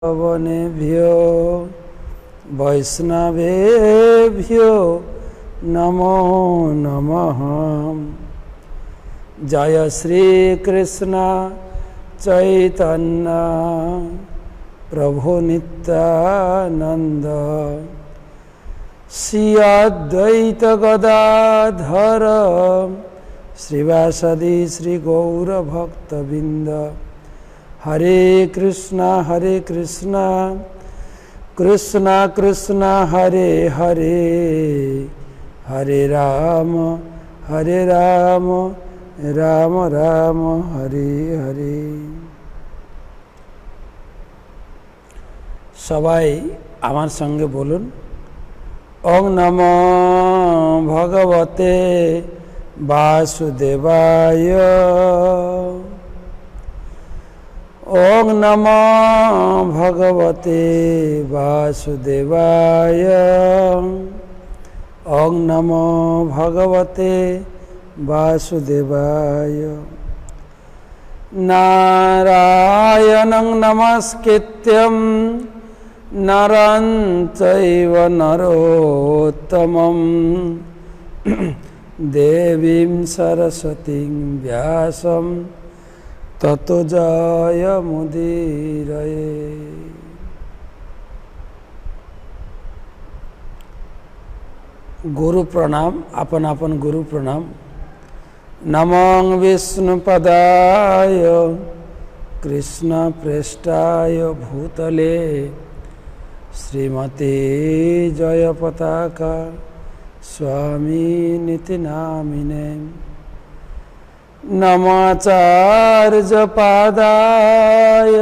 वनेभ्यो वैष्णवेभ्यो नमो नमः। जय श्री कृष्ण चैतन्य प्रभु नित्यानंद श्री अद्वैत गदाधर श्रीवासदि श्री गौर भक्तबिंद। हरे कृष्णा कृष्णा कृष्णा हरे हरे, हरे राम राम राम हरे हरे। सबाई आमार संगे बोलुन ओम नमो भगवते वासुदेवाय। ओम नमो भगवते वासुदेवाय। ओम नमो भगवते वासुदेवाय। नारायणं नमस्कृत्यं नरं चैव नरोत्तमं देवीं सरस्वतीं व्यासं ततो जयमुदीरये। गुरु प्रणाम, अपन अपन गुरु प्रणाम। नमो विष्णुपदाय कृष्ण प्रेष्ठाय भूतले श्रीमते जयपताका स्वामी नामिने। नमाचार्य पादाय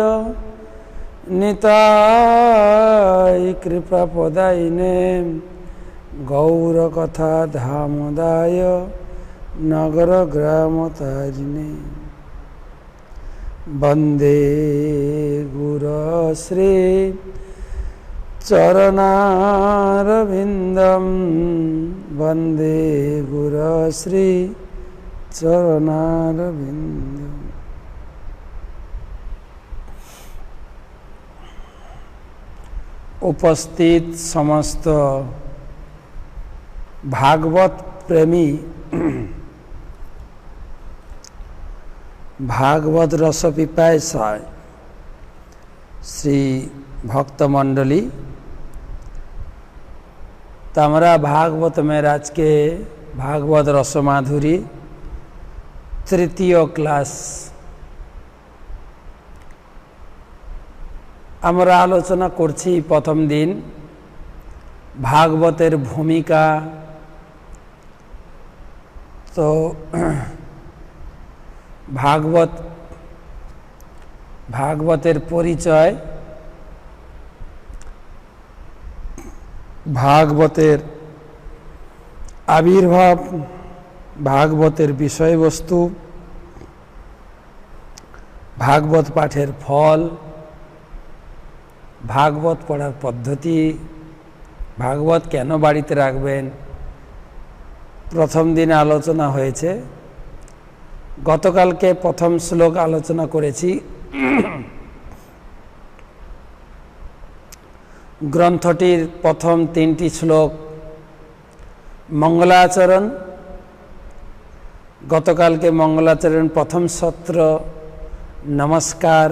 निताय कृपा पदायिने गौरकथा धामोदाय नगर ग्राम तारिणे। वंदे गुरुश्री चरणारविंदम। वंदे गुरुश्री चरणारविंदम। उपस्थित समस्त भागवत प्रेमी भागवत रस पिपासा श्री भक्त मंडली, तमरा भागवत में राज के भागवत रस माधुरी तृतीय क्लास आमरा आलोचना करছি प्रथम दिन भागवतेर भूमिका। तो भागवतेर परिचय, भागवतेर आविर्भाव, भागवतेर विषय वस्तु, भागवत पाठेर फल, भागवत पढ़ार पद्धति, भागवत केन बाड़ीते राखबेन प्रथम दिन आलोचना होयेछे। गतकाल के प्रथम श्लोक आलोचना करेছি। ग्रंथटिर प्रथम तीनटी श्लोक मंगलाचरण। गतकाल के मंगलाचरण प्रथम सत्र नमस्कार।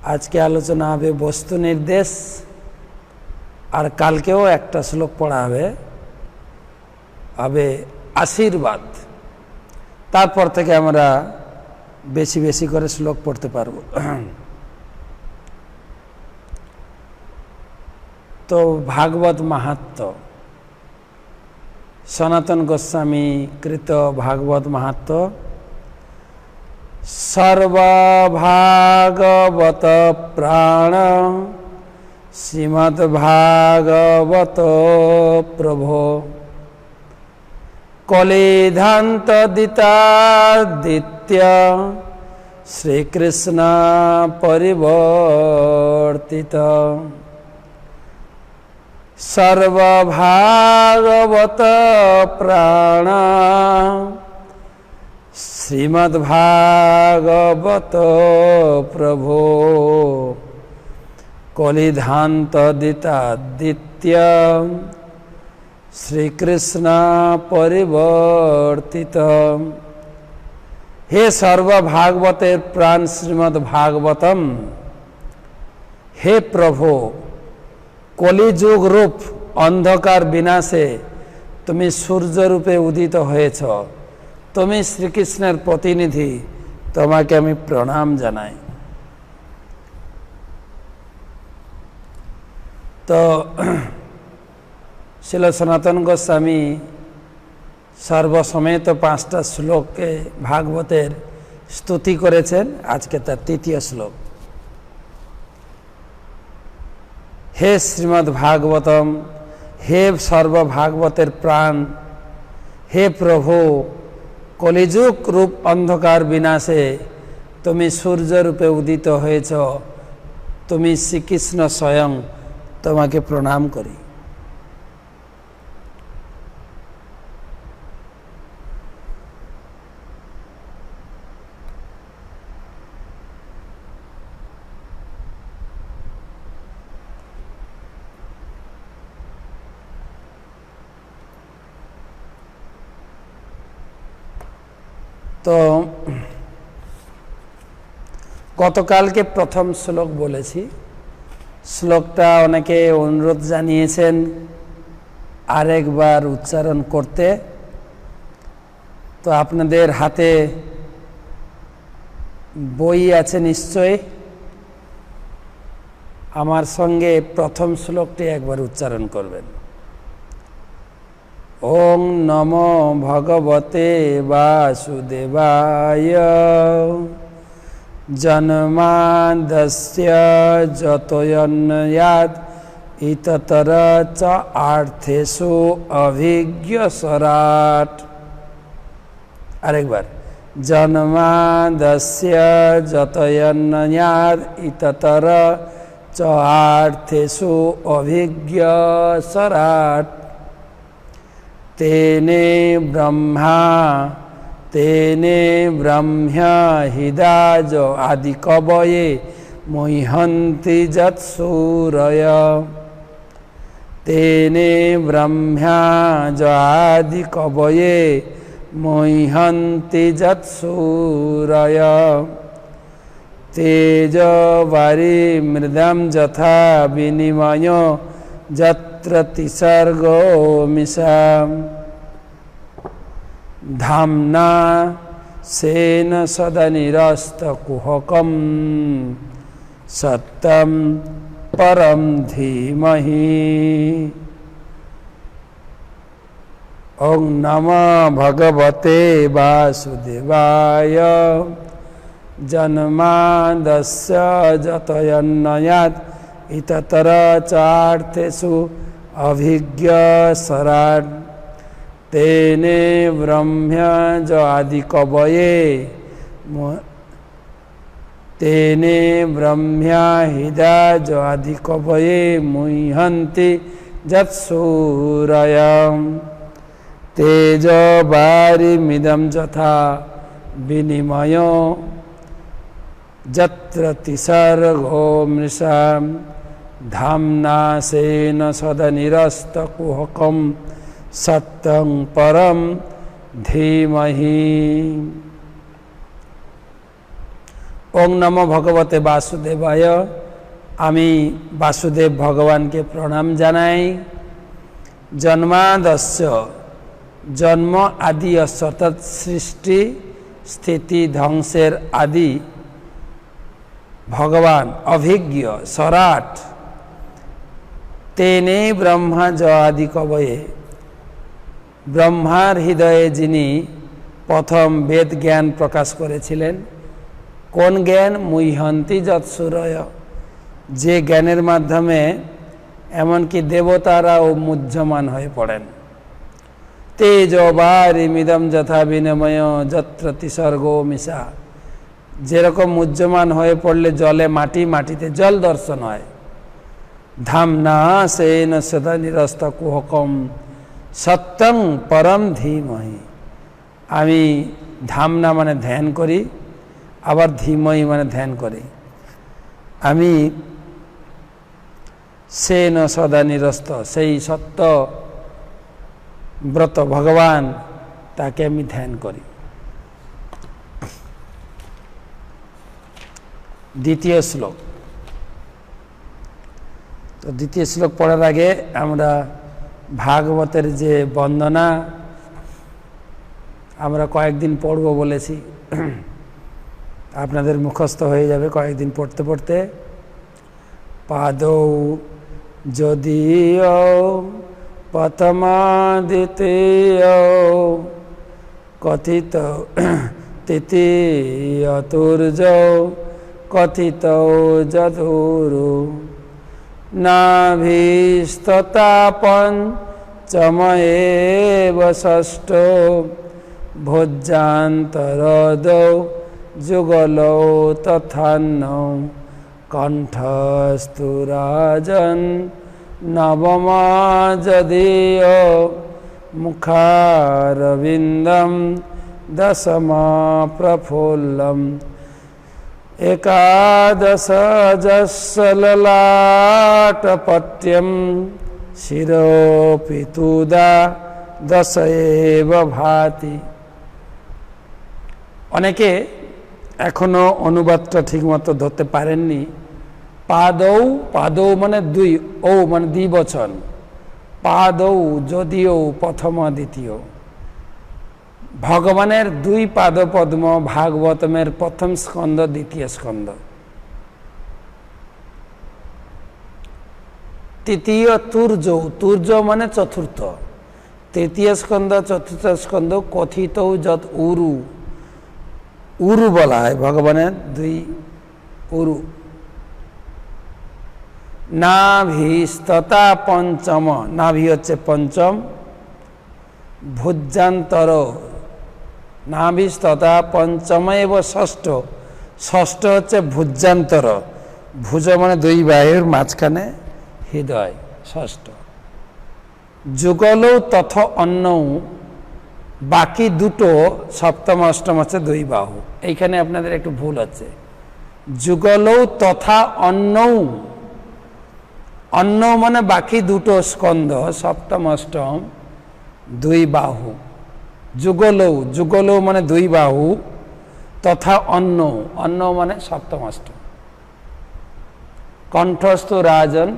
आज के आलोचना হবে वस्तु निर्देश और काल के एक श्लोक पढ़ा হবে आशीर्वाद। तारपर থেকে আমরা বেশি বেশি করে শ্লোক পড়তে পারবো। तो भागवत महात्म्य सनातन गोस्वामी कृत भागवत महात्म्य। सर्वभागवत प्राण श्रीमद्भागवत प्रभो कलिधांत दितादित्य श्रीकृष्ण परिवर्तित। सर्वभागवत प्राण श्रीमद्भागवत प्रभो कलिधान्तदितादित्य श्रीकृष्ण परिवर्तित। हे सर्वभागवतेर प्राण श्रीमद् भागवतम, हे प्रभु कलिजुग रूप अंधकार विनाशे तुमी सूर्य रूपे उदित हयेछ, तुमी श्रीकृष्णेर प्रतिनिधि, तोमाके आमी प्रणाम जानाई। तो श्रील सनातन गोस्वामी सर्वसमेत 5टा श्लोक के भागवतेर स्तुति करेছেন। आज के तार तृतीय श्लोक। हे श्रीमद् भागवतम, हे सर्वभागवतेर प्राण, हे प्रभु कलिजुग रूप अंधकार विनाशे तुमी सूर्य रूपे उदित हयेछ, तुमी श्रीकृष्ण स्वयं, तोमाके प्रणाम करी। तो गतकाल के प्रथम श्लोक बोलेছি, श्लोकटा अनेके अनुरोध जानिয়েছেন आरेकबार उच्चारण करते। तो आपनादेर हाथे বই আছে निश्चय, आमार संगे प्रथम श्लोकटी एकबार उच्चारण करबेन। ओं नमो भगवते वासुदेवाय जन्माद्यस्य जतोऽन्वयात् इततर च आर्थेषु अभिज्ञस्वराट्। आरेकबार जन्माद्यस्य जतोऽन्वयात् इततर च आर्थेषु अभिज्ञस्वराट्। तेने ब्रह्म्य हिदाज आदि कवये मुह्यन्ति जत्सूरय। तेने ब्रह्म्याज आदि कवये मुह्यन्ति जत्सूरय। तेजवारि मृदं यथा विनिमयो यत्र तिसर्गो मिषा। धाम्ना स्वेन सदा निरस्तकुहकं सत्यं परं धीमहि। ओं नमः भगवते वासुदेवाय जन्माद्यस्य जतोऽन्वयात् इततर चार्थेषु अभिज्ञस्वराट्। तेने ब्रह्म्याज आदि कवये तेने ब्रह्म्या हिदाज आदि कवये मुह्यन्ति जत्सूरय। तेजवारिमिदं यथा विनिमयो यत्र तिसर्गो मृषा। धाम्ना स्वेन सदा निरस्तकुहकं सत्यं परं धीमहि। ओं नमो भगवते वासुदेवाय। आमी वासुदेव भगवान के प्रणाम जानाई। जन्माद्यस्य जन्म आदि अर्थात सृष्टि स्थिति ध्वंसेर आदि भगवान अभिज्ञ सराट। तेने ब्रह्मा ज आदि कवये ब्रह्मार हृदये जिनी प्रथम वेद ज्ञान प्रकाश करेছিলেন। কোন জ্ঞান? মুহ্যন্তি যৎসূরয়, যে জ্ঞানের মাধ্যমে এমনকি দেবতারাও মুহ্যমান হয়ে পড়েন। তেজবারিমিদম যথা বিনিময় যত্র তিসর্গো মিশা, যেরকম মুহ্যমান হয়ে পড়লে জলে মাটি, মাটিতে জল দর্শন হয়। ধামনা সেন সদা নিরস্ত কুহকম সত্যং পরম ধীমহি। আমি ধামনা মানে ধ্যান করি, আবার ধীমহি মানে ধ্যান করি। আমি সেন সদা নিরস্ত, সেই সত্য ব্রত ভগবান, তাকে আমি ধ্যান করি। দ্বিতীয় শ্লোক। তো দ্বিতীয় শ্লোক পড়ার আগে আমরা ভাগবতের যে বন্দনা আমরা কয়েকদিন পড়ব বলেছি, আপনাদের মুখস্থ হয়ে যাবে কয়েকদিন পড়তে পড়তে। পাদৌ যদিও প্রথমাদিতীয় কথিত তৃতীয়তুর্য কথিত যদুরু নাভিস্ততাপঞ্চময়েব ষষ্ঠ ভোজ্যান্তরদৌ যুগলৌ তথান্নৌ কণ্ঠস্তু রাজन् নবমা যদীয় মুখারবিন্দম দশমা প্রফুল্লম একাদশ যস্ললাটপট্যম শিরোপিতুদা দশ এব ভাতি। অনেকে এখনো অনুবাদটা ঠিকমতো ধরতে পারেননি। পাদৌ, পাদৌ মানে দুই, ও মানে দ্বিবচন। পাদৌ যদিও প্রথম দ্বিতীয়, ভগবানের দুই পাদপদ্ম ভাগবতমের প্রথম স্কন্ধ দ্বিতীয় স্কন্ধ। তৃতীয় তুর্য, তুর্য মানে চতুর্থ, তৃতীয় স্কন্ধ চতুর্থ স্কন্ধ কথিত যত উরু, উরু বলা হয় ভগবানের দুই উরু। নাভিস্ততা পঞ্চম, নাভি হচ্ছে পঞ্চম, ভুজান্তর নাভিস্ততা পঞ্চম এবং ষষ্ঠ, ষষ্ঠ হচ্ছে ভুজান্তর, ভুজ মানে দুই বাহুর মাঝখানে হৃদয়, ষষ্ঠ। যুগলৌ তথ অন্নৌ, বাকি দুটো সপ্তম অষ্টম হচ্ছে দুই বাহু। এইখানে আপনাদের একটু ভুল আছে। যুগলৌ তথা অন্নৌ, অন্ন মানে বাকি দুটো স্কন্ধ সপ্তম অষ্টম দুই বাহু। যুগলৌ, যুগলৌ মানে দুই বাহু, তথা অন্ন, অন্ন মানে সপ্তম অষ্টম। কণ্ঠস্থ রাজন,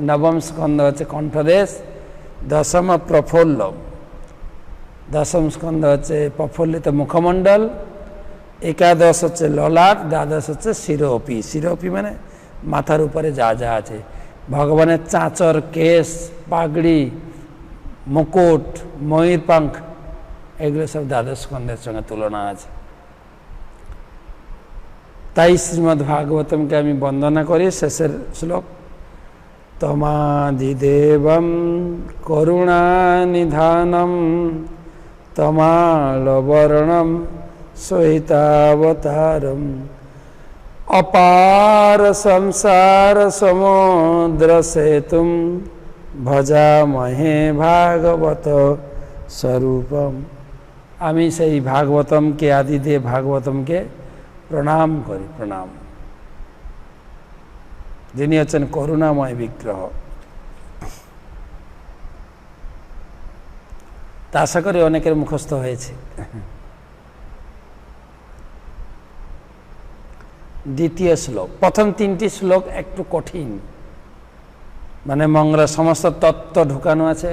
নবম স্কন্ধ হচ্ছে কণ্ঠদেশ, দশম প্রফুল্লম, দশম স্কন্ধ হচ্ছে প্রফুল্লিত মুখমণ্ডল, একাদশ হচ্ছে ললাট, দ্বাদশ হচ্ছে শিরোপি, শিরোপি মানে মাথার উপরে যা যা আছে, ভগবানের চাঁচর, কেশ, পাগড়ি, মুকুট, ময়ূর পাঙ্খ, এগুলো সব দ্বাদশ স্কন্ধের সঙ্গে তুলনা আছে। তাই শ্রীমদ্ ভাগবতমকে আমি বন্দনা করি। শেষের শ্লোক, তমাদিদেবম করুণানিধানম তমালবর্ণম সহিতাবতারম অপার সংসার সমুদ্র সেতুম ভজামহে ভাগবত স্বরূপম। আমি সেই ভাগবতমকে, আদিদেব ভাগবতমকে প্রণাম করি, প্রণাম, যিনি হচ্ছেন করুণাময় বিগ্রহ। তা আশা করি অনেকের মুখস্থ হয়েছে। দ্বিতীয় শ্লোক, প্রথম তিনটি শ্লোক একটু কঠিন, মানে মঙ্গলা সমস্ত তত্ত্ব ঢুকানো আছে,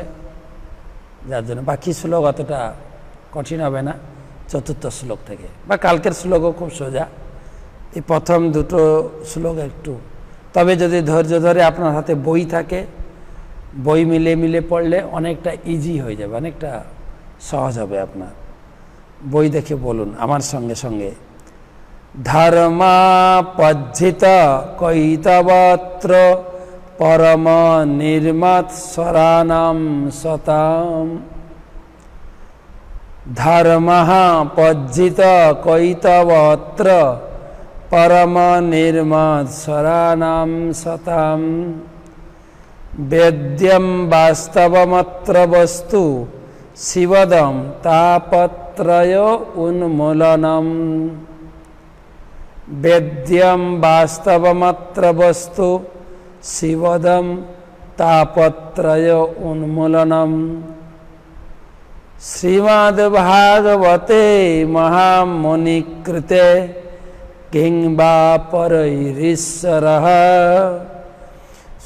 যার জন্য বাকি শ্লোক অতটা কঠিন হবে না। চতুর্থ শ্লোক থেকে বা কালকের শ্লোকও খুব সোজা, এই প্রথম দুটো শ্লোক একটু, তবে যদি ধৈর্য ধরে আপনার হাতে বই থাকে, বই মিলে মিলে পড়লে অনেকটা ইজি হয়ে যাবে, অনেকটা সহজ হবে আপনার। বই দেখে বলুন আমার সঙ্গে সঙ্গে, ধর্মাপজ্জিত কৈতবত্র পরম নির্মৎসরাণাম সতাম। ধর্মঃ পজ্জিত কৈতবত্র পরম নির্মৎসরাণাম সতাম। বেদ্যম বাস্তবমত্র বস্তু শিবদম তাপত্রয় উন্মূলনম। বেদ্যম বাস্তবমত্র বস্তু শিবদম तापत्रय उन्मूलनम श्रीमद्भागवते महामुनि कृते किं वा परैरीश्वरः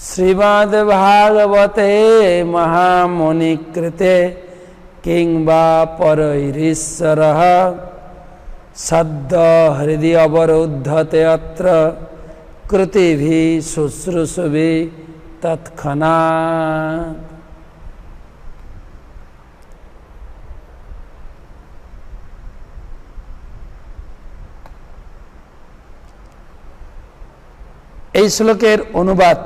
श्रीमद्भागवते महामुनि कृते किं वा परैरीश्वरः सद्य हृदय अवरुद्धते अत्र कृतिभिः शुश्रूषुभिः तत्क्षणात्। এই শ্লোকের অনুবাদ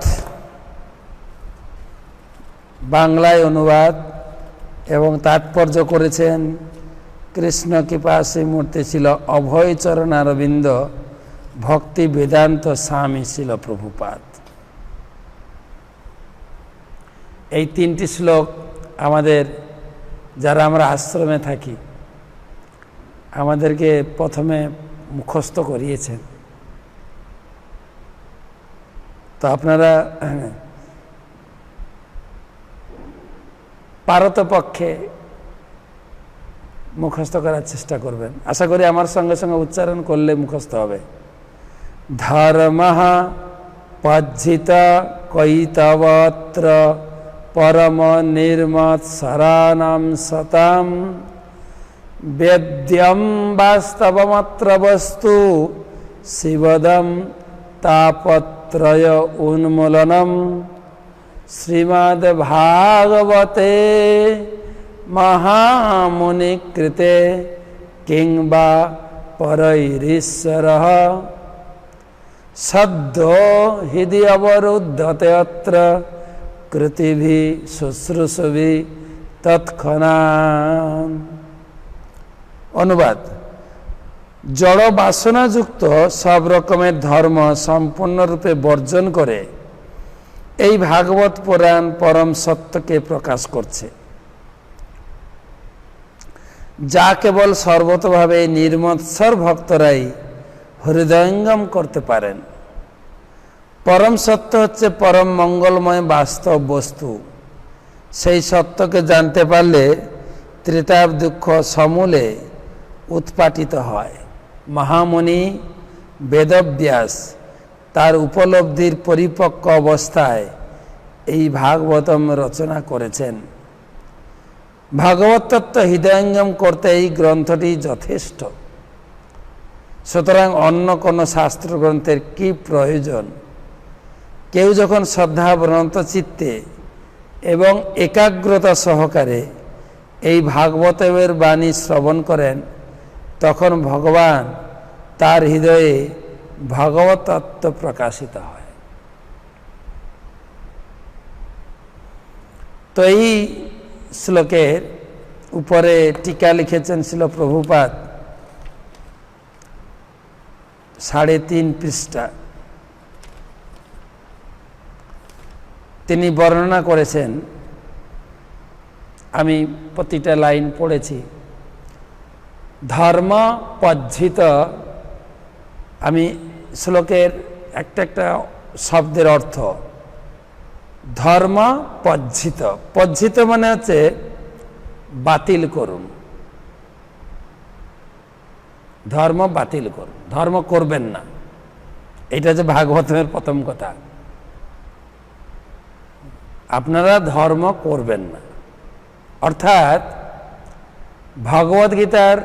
বাংলায় অনুবাদ এবং তাৎপর্য করেছেন কৃষ্ণ কৃপাসী মূর্তি ছিল অভয় চরণ অরবিন্দ ভক্তি বেদান্ত স্বামী ছিল প্রভুপাদ। এই তিনটি শ্লোক আমাদের যারা আমরা আশ্রমে থাকি আমাদেরকে প্রথমে মুখস্থ করিয়েছেন। তো আপনারা পারতপক্ষে মুখস্থ করার চেষ্টা করবেন। আশা করি আমার সঙ্গে সঙ্গে উচ্চারণ করলে মুখস্থ হবে। ধর্মঃ পজ্জিত কৈতবত্র পরম নির্মৎসরাণাং সতাম বেদ্যম বাস্তবমত্র বস্তু শিবদম তাপত্রয় উন্মূলনম শ্রীমদ্ভাগবতে महामुनि कृते किं वा परैरीश्वरः सद्यो हृदि अवरुद्धते अत्र कृतिभिः शुश्रूषुभिः तत्क्षणात्। অনুবাদ জড় বাসনাযুক্ত সব রকমের ধর্ম সম্পূর্ণরূপে বর্জন করে এই ভাগবত পুরাণ পরম সত্যকে প্রকাশ করছে, যা কেবল সর্বতভাবে নির্মৎসর ভক্তরাই হৃদয়ঙ্গম করতে পারেন। পরম সত্য হচ্ছে পরম মঙ্গলময় বাস্তব বস্তু। সেই সত্যকে জানতে পারলে ত্রিতাপ দুঃখ সমূলে উৎপাটিত হয়। মহামুনি বেদব্যাস তার উপলব্ধির পরিপক্ক অবস্থায় এই ভাগবতম রচনা করেছেন। ভাগবত তত্ত্ব হৃদয়ঙ্গম করতে এই গ্রন্থটি যথেষ্ট। সুতরাং অন্য কোনো শাস্ত্র গ্রন্থের কি প্রয়োজন? কেউ যখন শ্রদ্ধাভ্রান্ত চিত্তে এবং একাগ্রতা সহকারে এই ভাগবতের বাণী শ্রবণ করেন তখন ভগবান তার হৃদয়ে ভাগবত তত্ত্ব প্রকাশিত হয়। তো এই শ্লোকের উপরে টিকা লিখেছেন ছিল প্রভুপাদ 3.5 পৃষ্ঠা। তিনি বর্ণনা করেছেন, আমি প্রতিটা লাইন পড়েছি। ধর্ম পজ্জিত, আমি শ্লোকের একটা একটা শব্দের অর্থ। ধর্ম পজ্জিত, পজ্জিত মানে হচ্ছে বাতিল করুন, ধর্ম বাতিল করুন, ধর্ম করবেন না। এটা যে ভাগবতের প্রথম কথা, আপনারা ধর্ম করবেন না। অর্থাৎ ভগবদ গীতার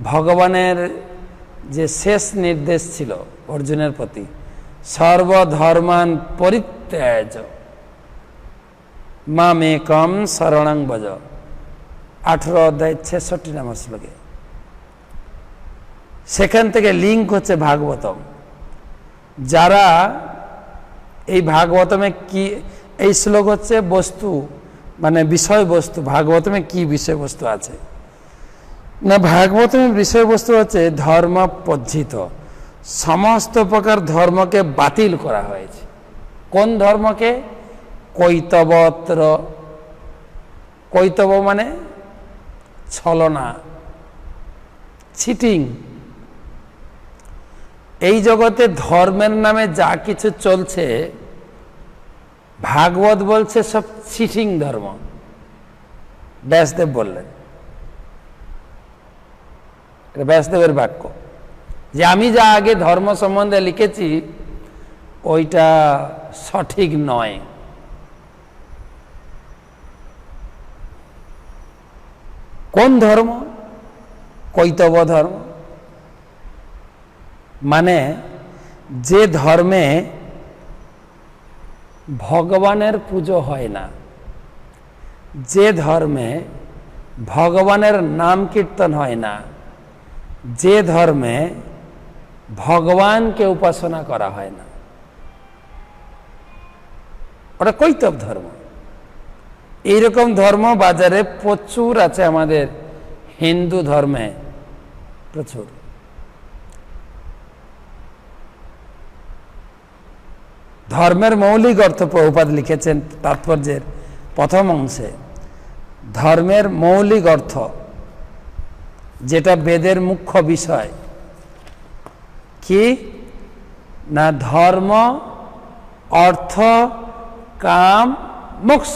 ভগবানের যে শেষ নির্দেশ ছিল অর্জুনের প্রতি, সর্বধর্মান পরিত্যাজ মামেকম শরণং ভজ, 18 অধ্যায় 66 নম্বর শ্লোকে। সেখান থেকে লিঙ্ক হচ্ছে ভাগবতম। যারা এই ভাগবতমে কি, এই শ্লোক হচ্ছে বস্তু মানে বিষয়বস্তু, ভাগবতমে কি বিষয়বস্তু আছে না, ভাগবতমের বিষয়বস্তু হচ্ছে ধর্ম পজ্জিত, সমস্ত প্রকার ধর্মকে বাতিল করা হয়েছে। কোন ধর্মকে? কৈতবত্র, কৈতব মানে ছলনা, চিটিং। এই জগতে ধর্মের নামে যা কিছু চলছে ভাগবত বলছে সব চিটিং ধর্ম। ব্যাসদেব বললেন, এটা ব্যাসদেবের বাক্য, যে আমি যা আগে ধর্ম সম্বন্ধে লিখেছি ওইটা সঠিক নয়। কোন ধর্ম? কৈতব ধর্ম, মানে যে ধর্মে ভগবানের পুজো হয় না, যে ধর্মে ভগবানের নাম কীর্তন হয় না, যে ধর্মে ভগবানকে উপাসনা করা হয় না, ওটা কৈতব ধর্ম। এইরকম ধর্ম বাজারে প্রচুর আছে, আমাদের হিন্দু ধর্মে প্রচুর। ধর্মের মৌলিক অর্থ প্রভুপাদ লিখেছেন তাৎপর্যের প্রথম অংশে, ধর্মের মৌলিক অর্থ, যেটা বেদের মুখ্য বিষয় কি না, ধর্ম, অর্থ, কাম, মোক্ষ।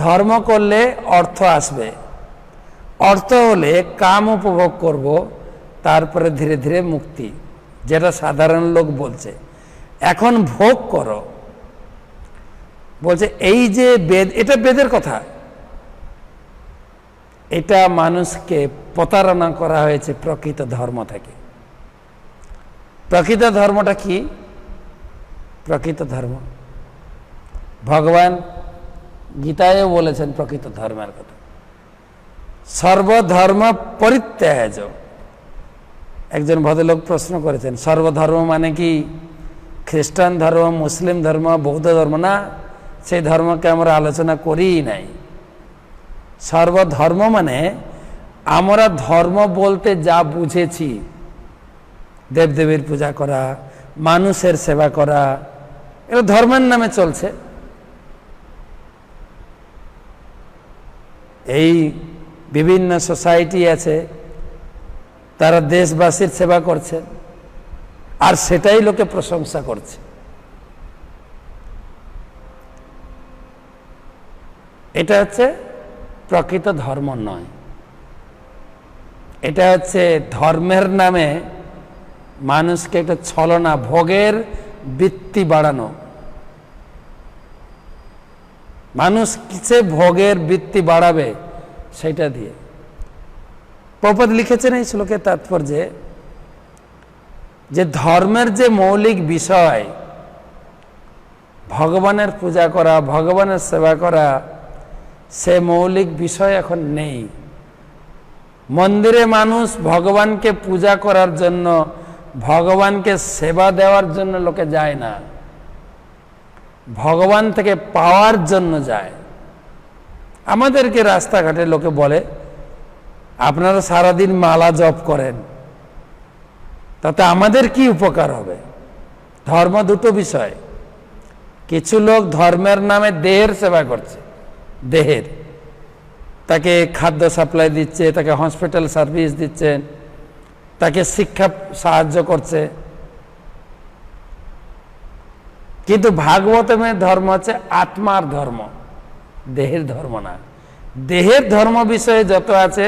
ধর্ম করলে অর্থ আসবে, অর্থ হলে কাম উপভোগ করব, তারপরে ধীরে ধীরে মুক্তি, যেটা সাধারণ লোক বলছে। এখন ভোগ করো বলছে, এই যে বেদ, এটা বেদের কথা, এটা মানুষকে প্রতারণা করা হয়েছে প্রকৃত ধর্ম থেকে। প্রকৃত ধর্মটা কি? প্রকৃত ধর্ম ভগবান গীতায়ও বলেছেন প্রকৃত ধর্মের কথা, সর্বধর্ম পরিত্যাজ। একজন ভদ্রলোক প্রশ্ন করেছেন, সর্বধর্ম মানে কি খ্রিস্টান ধর্ম, মুসলিম ধর্ম, বৌদ্ধ ধর্ম? না, সেই ধর্মকে আমরা আলোচনা করিই নাই। সর্বধর্ম মানে আমরা ধর্ম বলতে যা বুঝেছি, দেবদেবীর পূজা করা, মানুষের সেবা করা, এটা ধর্মের নামে চলছে। এই বিভিন্ন সোসাইটি আছে, তারা দেশবাসীর সেবা করছে, আর সেটাই লোকে প্রশংসা করছে। এটা হচ্ছে প্রকৃত ধর্ম নয়, এটা হচ্ছে ধর্মের নামে মানুষকে একটা ছলনা, ভোগের বৃত্তি বাড়ানো। মানুষ কিসে ভোগের বৃত্তি বাড়াবে সেটা দিয়ে। প্রভুপাদ লিখেছেন এই শ্লোকের তাৎপর্যে, যে ধর্মের যে মৌলিক বিষয়, ভগবানের পূজা করা, ভগবানের সেবা করা, সে মৌলিক বিষয় এখন নেই। মন্দিরে মানুষ ভগবানকে পূজা করার জন্য, ভগবানকে সেবা দেওয়ার জন্য লোকে যায় না, ভগবান থেকে পাওয়ার জন্য যায়। আমাদেরকে রাস্তাঘাটে লোকে বলে, আপনারা সারাদিন মালা জপ করেন, তাতে আমাদের কি উপকার হবে? ধর্ম দুটো বিষয়। কিছু লোক ধর্মের নামে দেহের সেবা করছে, দেহের, তাকে খাদ্য সাপ্লাই দিচ্ছে, তাকে হসপিটাল সার্ভিস দিচ্ছেন, তাকে শিক্ষা সাহায্য করছে। কিন্তু ভাগবতমের ধর্ম হচ্ছে আত্মার ধর্ম, দেহের ধর্ম না। দেহের ধর্ম বিষয়ে যত আছে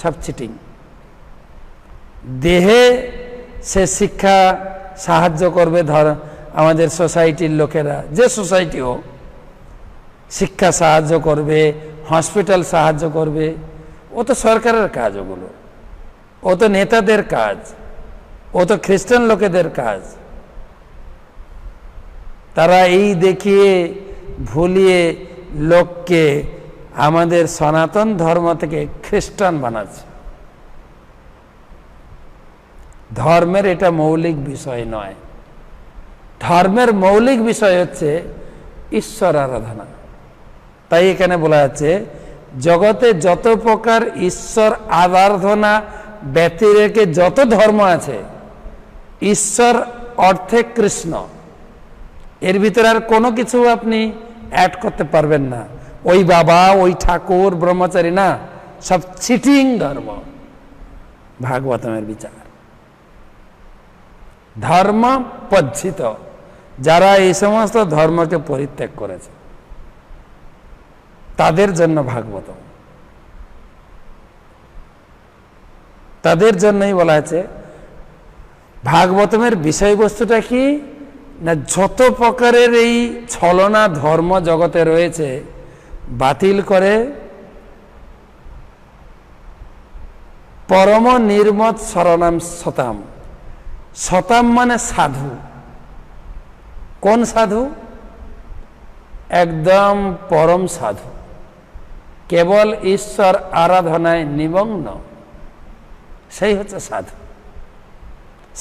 সব চিটিং। দেহে সে শিক্ষা সাহায্য করবে, আমাদের সোসাইটির লোকেরা, যে সোসাইটি হোক, শিক্ষা সাহায্য করবে, হসপিটাল সাহায্য করবে, ও তো সরকারের কাজ, ওগুলো ও তো নেতাদের কাজ, ও তো খ্রিস্টান লোকেদের কাজ। তারা এই দেখিয়ে ভুলিয়ে লোককে আমাদের সনাতন ধর্ম থেকে খ্রিস্টান বানাচ্ছে। ধর্মের এটা মৌলিক বিষয় নয়। ধর্মের মৌলিক বিষয় হচ্ছে ঈশ্বর আরাধনা। তাই এখানে বলা আছে, জগতে যত প্রকার ঈশ্বর আরাধনা ব্যতি রেখে যত ধর্ম আছে, ঈশ্বর অর্থে কৃষ্ণ, এর ভিতরে আর কোনো কিছু আপনি অ্যাড করতে পারবেন না। ওই বাবা, ওই ঠাকুর, ব্রহ্মচারী, না, সব চিটিং ধর্ম। ভাগবতমের বিচার, ধর্ম পজ্জিত, যারা এই সমস্ত ধর্মকে পরিত্যাগ করেছে তাদের জন্য ভাগবতম। তাদের জন্যই বলা আছে ভাগবতমের বিষয়বস্তুটা কি না, যত প্রকারের এই ছলনা ধর্ম জগতে রয়েছে বাতিল করে পরম নির্মত শরণাম সতাম। সতাম মানে সাধু। কোন সাধু? একদম পরম সাধু, কেবল ঈশ্বর আরাধনায় নিমগ্ন, সেই হচ্ছে সাধু।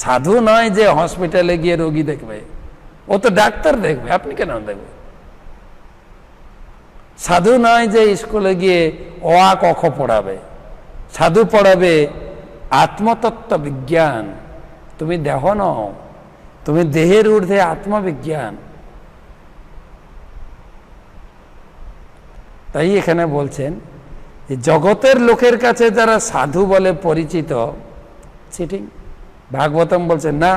সাধু নয় যে হসপিটালে গিয়ে রোগী দেখবে, ও তো ডাক্তার দেখবে, আপনি কেন দেখবে? সাধু নয় যে স্কুলে গিয়ে অ আ ক খ পড়াবে। সাধু পড়াবে আত্মতত্ত্ব বিজ্ঞান। তুমি দেহ নও, তুমি দেহের ঊর্ধ্বে আত্মবিজ্ঞান। তাই এখানে বলছেন যে জগতের লোকের কাছে যারা সাধু বলে পরিচিত, চিটিং। ভাগবতম বলছেন না,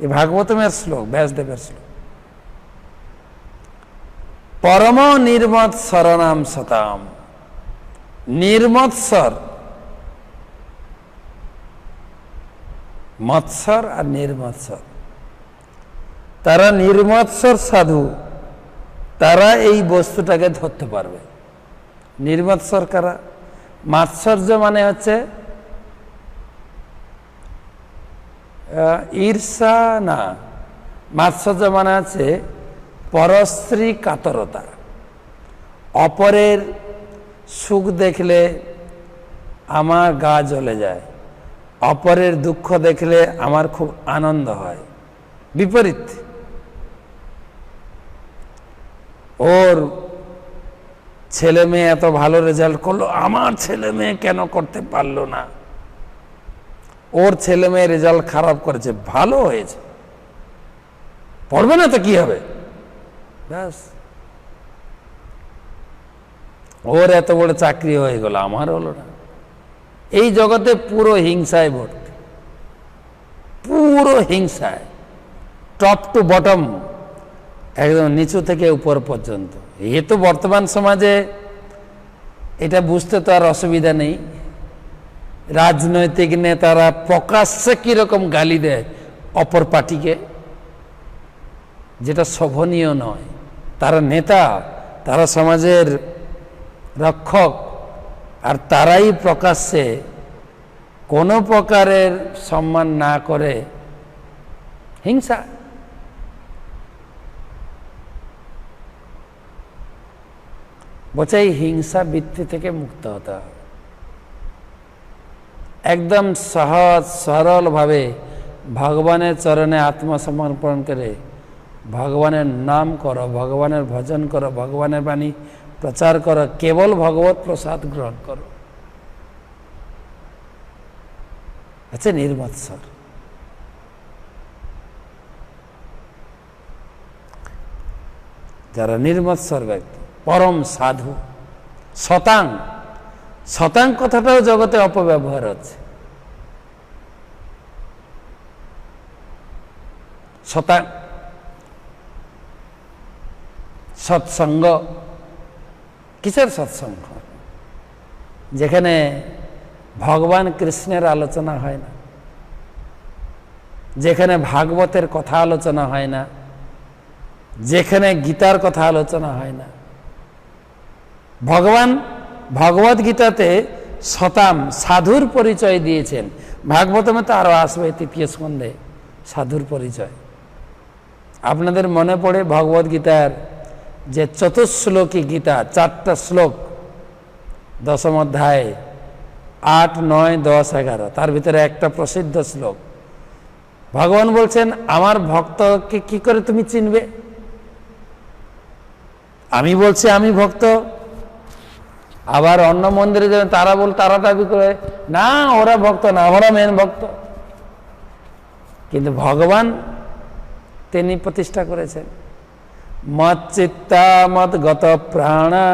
এই ভাগবতমের শ্লোক, ব্যাসদেবের শ্লোক। পরম নির্মত শরণাম সতাম। নির্মৎসর, মৎসর আর নির্মৎসর, তারা নির্মৎসর সাধু, তারা এই বস্তুটাকে ধরতে পারবে। নির্মৎসর কারা? মাৎসর্য মানে হচ্ছে ঈর্ষা না, মাৎসর্য মানে হচ্ছে পরশ্রী কাতরতা। অপরের সুখ দেখলে আমার গা জ্বলে যায়, অপরের দুঃখ দেখলে আমার খুব আনন্দ হয়। বিপরীত, ওর ছেলে মেয়ে এত ভালো রেজাল্ট করলো, আমার ছেলে মেয়ে কেন করতে পারলো না? ওর ছেলে মেয়ে রেজাল্ট খারাপ করেছে, ভালো হয়েছে, পড়বে না তো কি হবে, ব্যাস। ওর এত বড় চাকরি হয়ে গেল, আমার হলো না। এই জগতে পুরো হিংসায় ভর্তি, পুরো হিংসায়, টপ টু বটম, একদম নিচু থেকে উপর পর্যন্ত। এ তো বর্তমান সমাজে এটা বুঝতে তো আর অসুবিধা নেই। রাজনৈতিক নেতারা প্রকাশ্যে কিরকম গালি দেয় অপর পার্টিকে, যেটা শোভনীয় নয়। তারা নেতা, তারা সমাজের রক্ষক, আর তারাই প্রকাশ্যে কোনো প্রকারের সম্মান না করে হিংসা। বলছে এই হিংসা বৃত্তি থেকে মুক্ত হতে হবে। একদম সহজ সরল ভাবে ভগবানের চরণে আত্মসমর্পণ করে ভগবানের নাম করো, ভগবানের ভজন করো, ভগবানের বাণী প্রচার করো, কেবল ভগবত প্রসাদ গ্রহণ করো। আচ্ছা, নির্মৎসর। যারা নির্মৎসর ব্যক্তি, পরম সাধু। শতাং, শতাং কথাটাও জগতে অপব্যবহার হচ্ছে। শতাং, সৎসঙ্গ। কিসের সৎসঙ্গ? যেখানে ভগবান কৃষ্ণের আলোচনা হয় না, যেখানে ভাগবতের কথা আলোচনা হয় না, যেখানে গীতার কথা আলোচনা হয় না। ভগবান ভগবদ গীতাতে শতাম, সাধুর পরিচয় দিয়েছেন। ভাগবতমে তো আরো আসবে, তৃতীয় স্কন্ধে সাধুর পরিচয়। আপনাদের মনে পড়ে ভগবদ গীতার যে চতুশ্লোকী গীতা, 4টা শ্লোক, দশম অধ্যায় 8, 9, 10, 11, তার ভিতরে একটা প্রসিদ্ধ শ্লোক। ভগবান বলছেন, আমার ভক্তকে কি করে তুমি চিনবে? আমি বলছি আমি ভক্ত, আবার অন্য মন্দিরে যাবেন তারা দাবি করে না ওরা ভক্ত না, ওরা মেন ভক্ত। কিন্তু ভগবান তিনি প্রতিষ্ঠা করেছেন, মত চিত্তা মত গত প্রাণা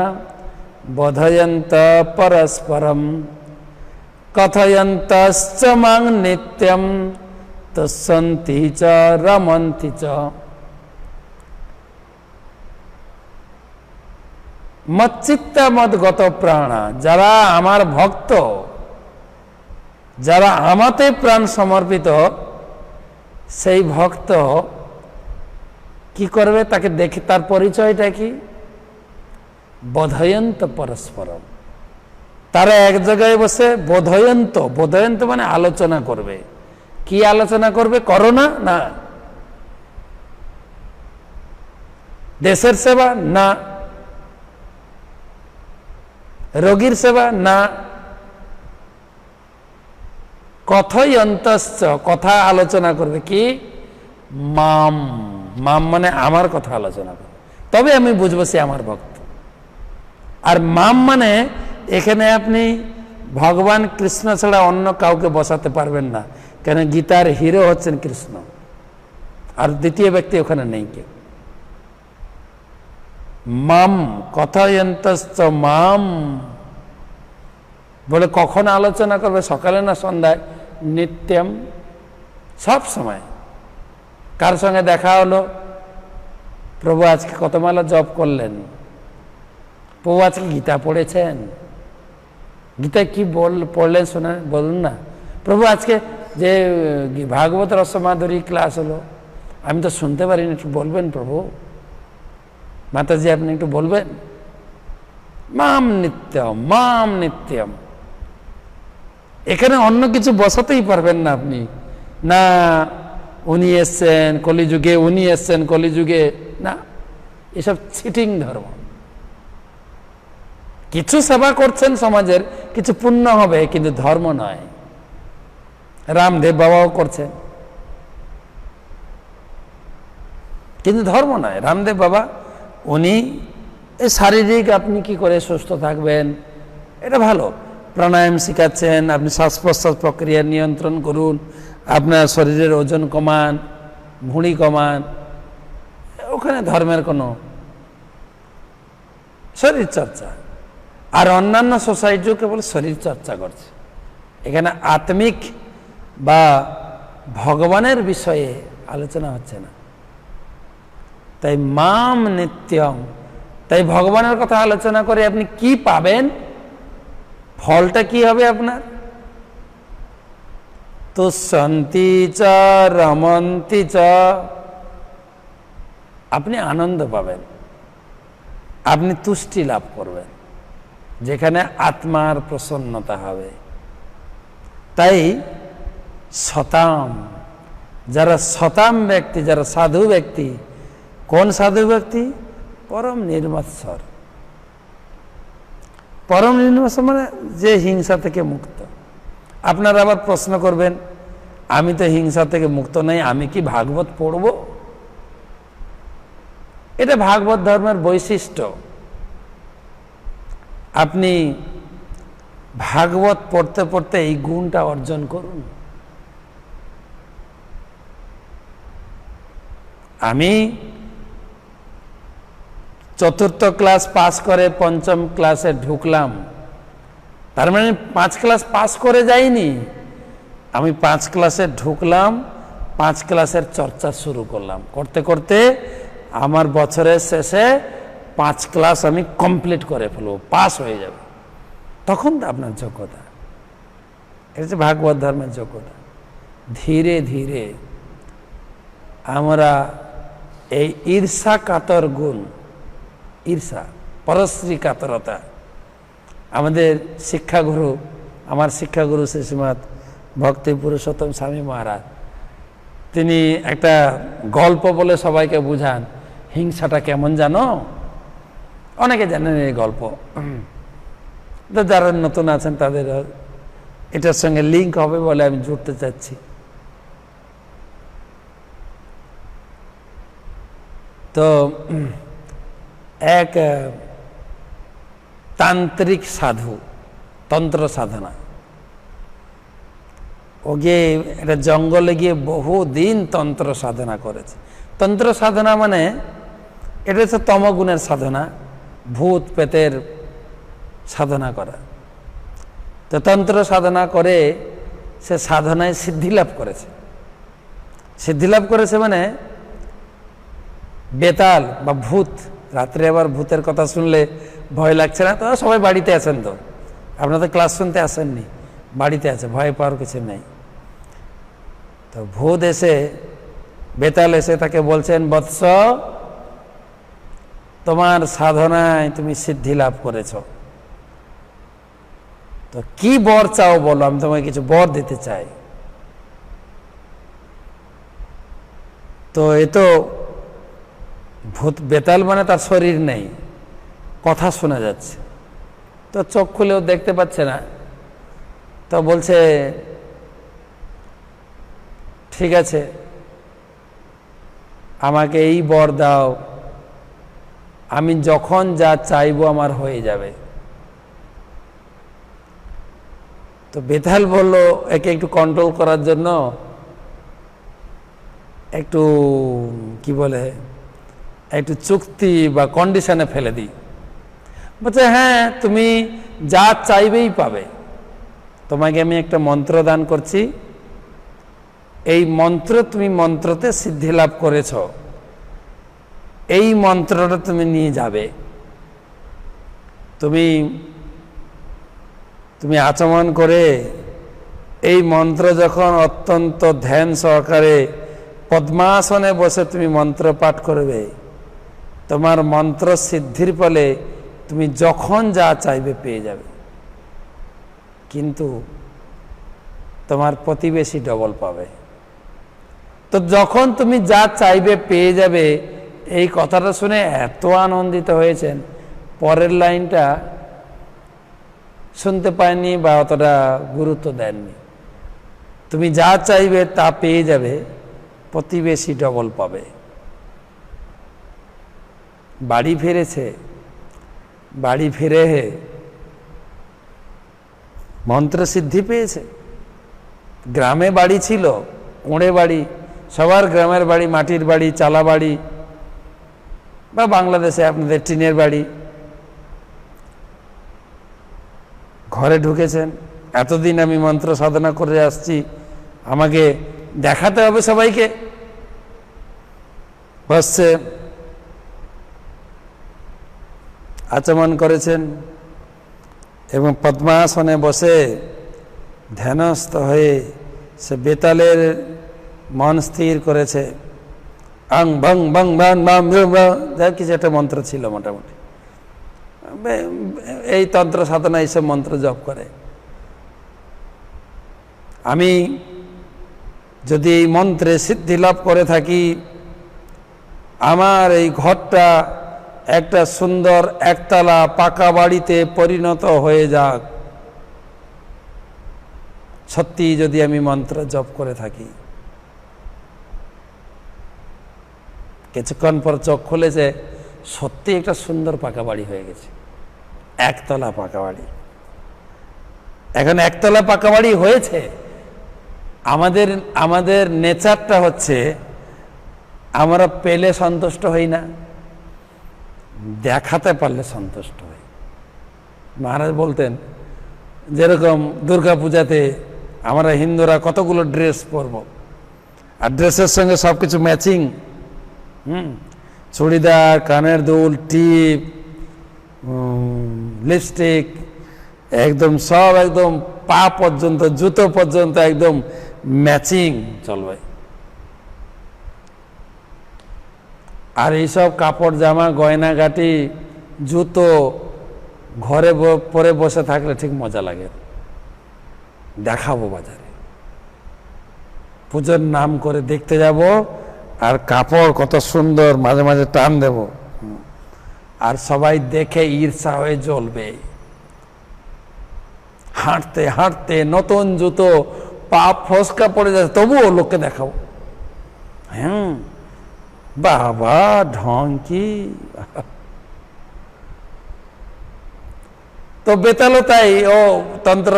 বোধয়ন্ত পরস্পরম কথয়ন্তশ্চ মাং নিত্যম তুষ্যন্তি চ রমন্তি চ। মচ্চিত্তা মদগত প্রাণা, যারা আমার ভক্ত, যারা আমাতে প্রাণ সমর্পিত, সেই ভক্ত কি করবে? তাকে দেখে, তার পরিচয়টা কি? বোধয়ন্ত পরস্পরম। তারা এক জায়গায় বসে বোধয়ন্ত, বোধয়ন্ত মানে আলোচনা করবে। কি আলোচনা করবে? করোনা না, দেশের সেবা না, রোগীর সেবা না, কথয়ন্তশ্চ, কথা আলোচনা করবে। কি? মাম। মাম মানে আমার কথা আলোচনা করবে, তবে আমি বুঝবো সে আমার ভক্ত। আর মাম মানে এখানে আপনি ভগবান কৃষ্ণ ছাড়া অন্য কাউকে বসাতে পারবেন না, কেন গীতার হিরো হচ্ছেন কৃষ্ণ, আর দ্বিতীয় ব্যক্তি ওখানে নেই কেউ। মাম কথয়ন্তশ্চ মাম বলে কখন আলোচনা করবে? সকালে না সন্ধ্যায়? নিত্যম, সব সময়। কার সঙ্গে দেখা হলো? প্রভু আজকে কত মালা জপ করলেন? প্রভু আজকে গীতা পড়েছেন? গীতা কি পড়লেন শোনা, বলুন না। প্রভু আজকে যে ভাগবত রসমাধুরী ক্লাস হলো, আমি তো শুনতে পারিনি, একটু বলবেন প্রভু। মাতাজি আপনি একটু বলবেন। মাম নিত্যম, মাম নিত্যম। এখানে অন্য কিছু বসাতেই পারবেন না আপনি। না উনি এসছেন কলিযুগে, উনি এসছেন কলিযুগে, না, এসব চিটিং ধর্ম। কিছু সেবা করছেন সমাজের, কিছু পুণ্য হবে, কিন্তু ধর্ম নয়। রামদেব বাবাও করছেন, কিন্তু ধর্ম নয়। রামদেব বাবা উনি এই শারীরিক আপনি কি করে সুস্থ থাকবেন এটা ভালো, প্রাণায়াম শেখাচ্ছেন, আপনি শ্বাস প্রশ্বাস প্রক্রিয়া নিয়ন্ত্রণ করুন, আপনার শরীরের ওজন কমান, ভুঁড়ি কমান, ওখানে ধর্মের কোনো শরীর চর্চা। আর অন্যান্য সোসাইটিও কেবল শরীর চর্চা করছে, এখানে আত্মিক বা ভগবানের বিষয়ে আলোচনা হচ্ছে না। তাই মাম নিত্যম, তাই ভগবানের কথা আলোচনা করে আপনি কি পাবেন? ফলটা কি হবে আপনার? তুষ্যন্তি চ রমন্তি চ, আপনি আনন্দ পাবেন, আপনি তুষ্টি লাভ করবেন, যেখানে আত্মার প্রসন্নতা হবে। তাই শতাম, যারা শতাম ব্যক্তি, যারা সাধু ব্যক্তি, কোন সাধু ব্যক্তি? পরম নির্মৎসর। পরম নির্মৎসর মানে যে হিংসা থেকে মুক্ত। আপনারা আবার প্রশ্ন করবেন, আমি তো হিংসা থেকে মুক্ত নই, আমি কি ভাগবত পড়ব? এটা ভাগবত ধর্মের বৈশিষ্ট্য। আপনি ভাগবত পড়তে পড়তে এই গুণটা অর্জন করুন। আমি চতুর্থ ক্লাস পাস করে পঞ্চম ক্লাসে ঢুকলাম, তার মানে 5 ক্লাস পাস করে যাইনি, আমি 5 ক্লাসে ঢুকলাম, 5 ক্লাসের চর্চা শুরু করলাম, করতে করতে আমার বছরের শেষে 5 ক্লাস আমি কমপ্লিট করে ফেলবো, পাস হয়ে যাবে। তখন তো আপনার যোগ্যতা। এটা হচ্ছে ভাগবত ধর্মের যোগ্যতা। ধীরে ধীরে আমরা এই ঈর্ষা কাতর গুণ, ঈর্ষা পরশ্রী কাতরতা, আমাদের শিক্ষাগুরু, আমার শিক্ষাগুরু শ্রীশ্রীমৎ ভক্তি পুরুষোত্তম স্বামী মহারাজ, তিনি একটা গল্প বলে সবাইকে বুঝান, হিংসাটা কেমন জানো? অনেকে জানেন এই গল্প, যারা নতুন আছেন তাদের এটার সঙ্গে লিঙ্ক হবে বলে আমি জুড়তে চাচ্ছি। তো এক তান্ত্রিক সাধু, তন্ত্র সাধনা, ও গিয়ে একটা জঙ্গলে গিয়ে বহুদিন তন্ত্র সাধনা করেছে। তন্ত্র সাধনা মানে এটা হচ্ছে তমগুণের সাধনা, ভূত প্রেতের সাধনা করা। তো তন্ত্র সাধনা করে সে সাধনায় সিদ্ধি লাভ করেছে। সিদ্ধি লাভ করেছে মানে বেতাল বা ভূত রাত্রে আবার ভূতের কথা শুনলে ভয় লাগছে না? তো সবাই বাড়িতে আছেন, তো আপনারা তো ক্লাস শুনতে আসেননি, বাড়িতে আছে, ভয় পাওয়ার কিছু নেই। তো ভূত এসে, বেতাল এসে তাকে বলছেন, বৎস, তোমার সাধনায় তুমি সিদ্ধি লাভ করেছ, তো কি বর চাও বলো, আমি তোমাকে কিছু বর দিতে চাই। তো এ তো ভূত, বেতাল মানে তার শরীর নেই, কথা শোনা যাচ্ছে, তো চোখ খুলেও দেখতে পাচ্ছে না। তো বলছে, ঠিক আছে, আমাকে এই বর দাও, আমি যখন যা চাইবো আমার হয়ে যাবে। তো বেতাল বলল, একে একটু কন্ট্রোল করার জন্য একটু কি বলে, একটু চুক্তি বা কন্ডিশনে ফেলে দিই। বলছে, হ্যাঁ, তুমি যা চাইবেই পাবে, তোমাকে আমি একটা মন্ত্র দান করছি, এই মন্ত্র, তুমি মন্ত্রতে সিদ্ধি লাভ করেছ, এই মন্ত্রটা তুমি নিয়ে যাবে, তুমি আচমন করে এই মন্ত্র যখন অত্যন্ত ধ্যান সহকারে পদ্মাসনে বসে তুমি মন্ত্র পাঠ করবে, তোমার মন্ত্র সিদ্ধির ফলে তুমি যখন যা চাইবে পেয়ে যাবে, কিন্তু তোমার প্রতিবেশী ডবল পাবে। তো যখন তুমি যা চাইবে পেয়ে যাবে, এই কথাটা শুনে এত আনন্দিত হয়েছেন, পরের লাইনটা শুনতে পায়নি বা অতটা গুরুত্ব দেননি। তুমি যা চাইবে তা পেয়ে যাবে, প্রতিবেশী ডবল পাবে। বাড়ি ফিরেছে, বাড়ি ফিরে মন্ত্র সিদ্ধি পেয়েছে। গ্রামে বাড়ি ছিল, কোঁড়ে বাড়ি, সবার গ্রামের বাড়ি, মাটির বাড়ি, চালা বাড়ি, বা বাংলাদেশে আপনাদের টিনের বাড়ি। ঘরে ঢুকেছেন, এতদিন আমি মন্ত্র সাধনা করে আসছি, আমাকে দেখাতে হবে সবাইকে। বসছে, আচমন করেছেন এবং পদ্মাসনে বসে ধ্যানস্থ হয়ে সে বেতালের মন স্থির করেছে। আং ভং ভং ভাং বাম যা কিছু একটা মন্ত্র ছিল, মোটামুটি এই তন্ত্র সাধনা এইসব মন্ত্র জপ করে। আমি যদি এই মন্ত্রে সিদ্ধি লাভ করে থাকি, আমার এই ঘরটা একটা সুন্দর একতলা পাকা বাড়িতে পরিণত হয়ে যাক, সত্যি যদি আমি মন্ত্র জপ করে থাকি। কিছুক্ষণ পর চোখ খুলেছে, সত্যি একটা সুন্দর পাকা বাড়ি হয়ে গেছে, একতলা পাকা বাড়ি। এখন একতলা পাকা বাড়ি হয়েছে, আমাদের নেচারটা হচ্ছে আমরা পেলে সন্তুষ্ট হই না, দেখাতে পারলে সন্তুষ্ট হই। মহারাজ বলতেন, যেরকম দুর্গা পূজাতে আমরা হিন্দুরা কতগুলো ড্রেস পরব, আর ড্রেসের সঙ্গে সব কিছু ম্যাচিং, চুড়িদার, কানের দুল, টিপ, লিপস্টিক, একদম সব, একদম পা পর্যন্ত, জুতো পর্যন্ত একদম ম্যাচিং চলবে। আর এইসব কাপড় জামা গয়নাগাটি জুতো ঘরে পরে বসে থাকলে ঠিক মজা লাগে, দেখাবো বাজারে, পুজোর নাম করে দেখতে যাব, আর কাপড় কত সুন্দর, মাঝে মাঝে টান দেব, আর সবাই দেখে ঈর্ষা হয়ে জ্বলবে। হাঁটতে হাঁটতে নতুন জুতো, পা ফসকা পড়ে যাচ্ছে, তবুও লোককে দেখাবো, বাবা ঢং কি। তো বেতালও তাই, ও তন্ত্র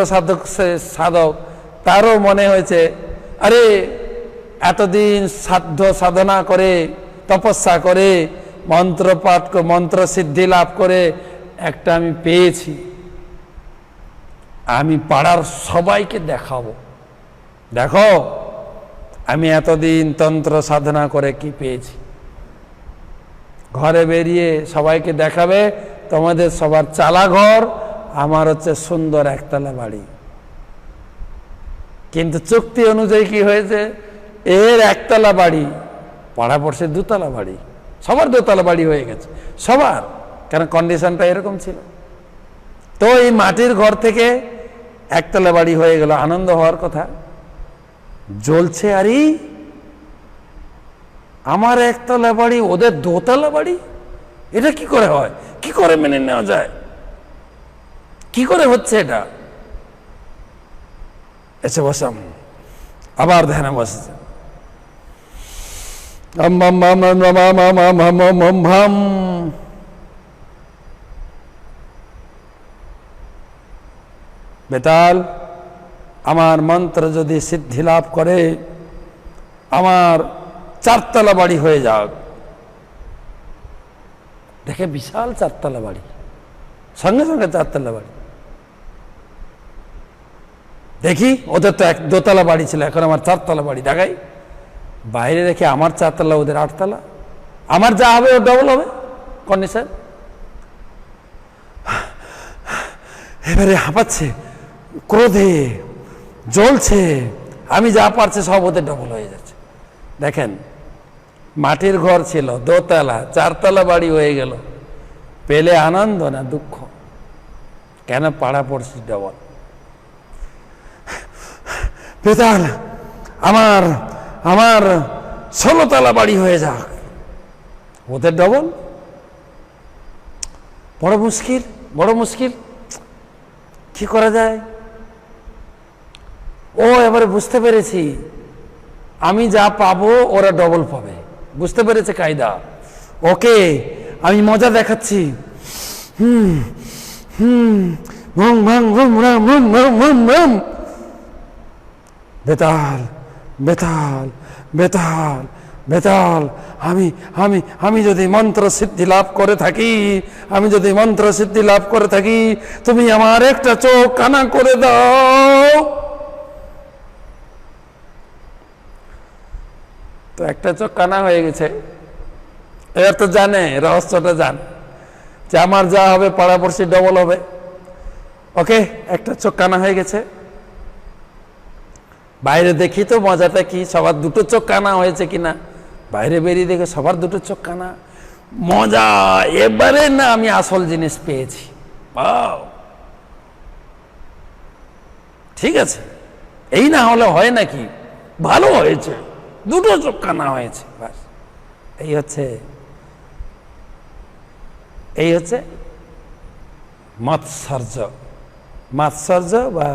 সাধক, তারও মনে হয়েছে, আরে এতদিন সাধ্য সাধনা করে, তপস্যা করে, মন্ত্র পাঠ করে, মন্ত্র সিদ্ধি লাভ করে একটা আমি পেয়েছি, আমি পাড়ার সবাইকে দেখাবো, দেখো আমি এতদিন তন্ত্র সাধনা করে কি পেয়েছি। ঘরে বেরিয়ে সবাইকে দেখাবে তোমাদের সবার চালা ঘর, আমার হচ্ছে সুন্দর একতলা বাড়ি। কিন্তু চুক্তি অনুযায়ী কি হয়েছে, এর একতলা বাড়ি পাড়াপড়শির দোতলা বাড়ি, সবার দোতলা বাড়ি হয়ে গেছে সবার, কারণ কন্ডিশনটা এরকম ছিল। তো এই মাটির ঘর থেকে একতলা বাড়ি হয়ে গেল, আনন্দ হওয়ার কথা। জ্বলছে আরে আমার একতলা বাড়ি ওদের দোতলা বাড়ি, এটা কি করে হয়, কি করে মেনে নেওয়া যায়, কি করে হচ্ছে এটা? এসে বসাম, আবার ধ্যানে বসেছে। বেতাল, আমার মন্ত্র যদি সিদ্ধি লাভ করে আমার চারতলা বাড়ি হয়ে যাক। দেখে বিশাল চারতলা বাড়ি, সঙ্গে সঙ্গে চারতলা বাড়ি। দেখি ওদের তো এক দোতলা বাড়ি ছিল, এখন আমার চারতলা বাড়ি দেখাই। বাইরে দেখি আমার চারতলা ওদের আটতলা, আমার যা হবে ও ডবল হবে কন্ডিশন। এবারে হাঁপাচ্ছে, ক্রোধে জ্বলছে, আমি যা পারছে সব ওদের ডবল হয়ে যাচ্ছে। দেখেন মাটির ঘর ছিল দোতলা, চারতলা বাড়ি হয়ে গেল। পেলে আনন্দ না দুঃখ? কেন? পাড়া পড়ছি ডবল। বেতাল, আমার আমার 16 তলা বাড়ি হয়ে যাক, ওদের ডবল। বড় মুশকিল, বড় মুশকিল, কি করা যায়? ও এবারে বুঝতে পেরেছি আমি যা পাবো ওরা ডবল পাবে, বুঝতে পেরেছে কায়দা। ওকে আমি মজা দেখাচ্ছি। বেতাল বেতাল বেতাল বেতাল, আমি আমি আমি যদি মন্ত্র সিদ্ধি লাভ করে থাকি, আমি যদি মন্ত্র সিদ্ধি লাভ করে থাকি, তুমি আমার একটা চোখ কানা করে দাও। তো একটা চোখ কানা হয়ে গেছে। এবার তো জানে, রহস্যটা জানে যে আমার যা হবে পাড়াপড়শি ডবল হবে। ওকে, একটা চোখ কানা হয়ে গেছে। বাইরে দেখি তো মজাটা কি, সবার দুটো চোখ কানা হয়েছে কিনা। বাইরে বেরিয়ে দেখে সবার দুটো চোখ কানা, মজা। এবারে না আমি আসল জিনিস পেয়েছি। ঠিক আছে, এই না হলে হয় নাকি, ভালো হয়েছে, দুটো চোখ কানা হয়েছে, বাস। এই হচ্ছে মাৎসর্য। মাৎসর্য বা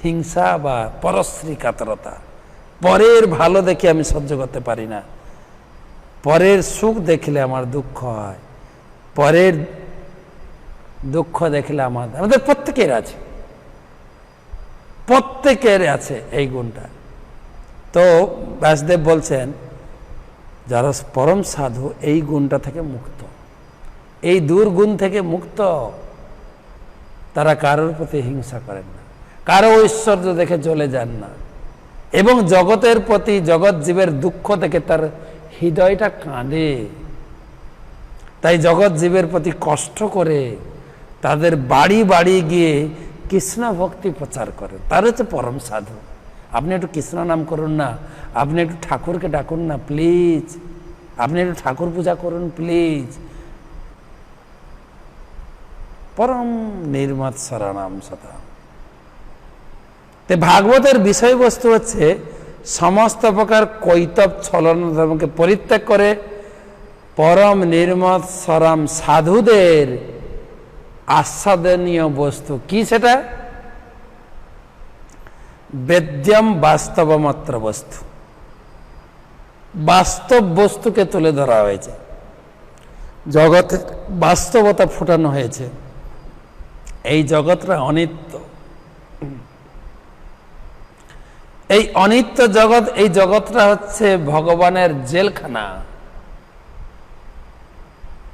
হিংসা বা পরশ্রী কাতরতা। পরের ভালো দেখে আমি সহ্য করতে পারি না, পরের সুখ দেখলে আমার দুঃখ হয়, পরের দুঃখ দেখলে আমাদের প্রত্যেকের আছে, প্রত্যেকের আছে এই গুণটা। তো ব্যাসদেব বলছেন যারা পরম সাধু এই গুণটা থেকে মুক্ত, এই দুর্গুণ থেকে মুক্ত, তারা কারোর প্রতি হিংসা করেন না, কারো ঐশ্বর্য দেখে চলে যান না, এবং জগতের প্রতি, জগৎ জীবের দুঃখ দেখে তার হৃদয়টা কাঁদে। তাই জগৎ জীবের প্রতি কষ্ট করে তাদের বাড়ি বাড়ি গিয়ে কৃষ্ণ ভক্তি প্রচার করে, তার হচ্ছে পরম সাধু। আপনি একটু কৃষ্ণ নাম করুন না, আপনি একটু ঠাকুরকে ডাকুন না প্লিজ, আপনি একটু ঠাকুর পূজা করুন প্লিজ। পরম নির্মৎসরাণাম সদা। ভাগবতের বিষয়বস্তু হচ্ছে সমস্ত প্রকার কৈতব ছলনা ধর্মকে পরিত্যাগ করে পরম নির্মৎসরাম সাধুদের আস্বাদনীয় বস্তু কি, সেটা বেদ্যম বাস্তবমাত্র বস্তু, বাস্তব বস্তুকে তুলে ধরা হয়েছে, জগতের বাস্তবতা ফুটানো হয়েছে। এই জগৎটা অনিত্য, এই অনিত্য জগৎ, এই জগৎটা হচ্ছে ভগবানের জেলখানা,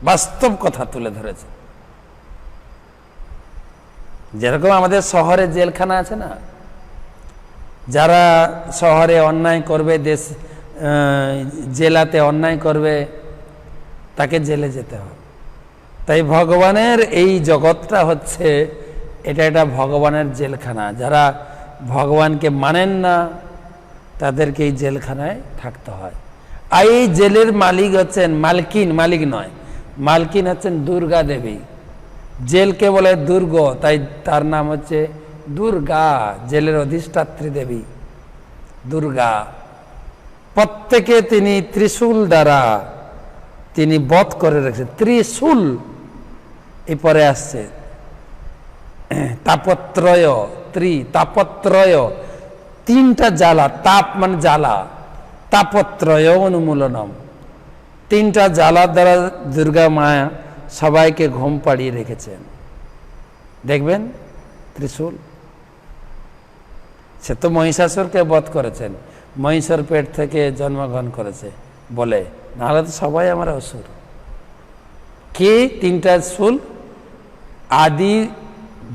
বাস্তব কথা তুলে ধরেছে। যেরকম আমাদের শহরে জেলখানা আছে না, যারা শহরে অন্যায় করবে, দেশ জেলাতে অন্যায় করবে, তাকে জেলে যেতে হবে। তাই ভগবানের এই জগৎটা হচ্ছে এটা একটা ভগবানের জেলখানা। যারা ভগবানকে মানেন না তাদেরকে এই জেলখানায় থাকতে হয়। আর এই জেলের মালিক হচ্ছেন মালকিন, মালিক নয়, মালকিন হচ্ছেন দুর্গা দেবী। জেলকে বলে দুর্গ, তাই তার নাম হচ্ছে দুর্গা, জেলের অধিষ্ঠাত্রী দেবী দুর্গা। প্রত্যেকে তিনি ত্রিশূল দ্বারা তিনি বধ করে রেখেছেন। ত্রিশূল এই পরে আসছে তাপত্রয়, তাপত্রয়, তিনটা জ্বালা, তাপ মানে জ্বালা, তাপত্রয় অনুমূলনম, তিনটা জ্বালার দ্বারা দুর্গা মায়া সবাইকে ঘুম পাড়িয়ে রেখেছেন। দেখবেন ত্রিশূল, সে তো মহিষাসুরকে বধ করেছেন, মহিষের পেট থেকে জন্মগ্রহণ করেছে বলে, নাহলে তো সবাই আমরা অসুর। কি তিনটা শূল? আদি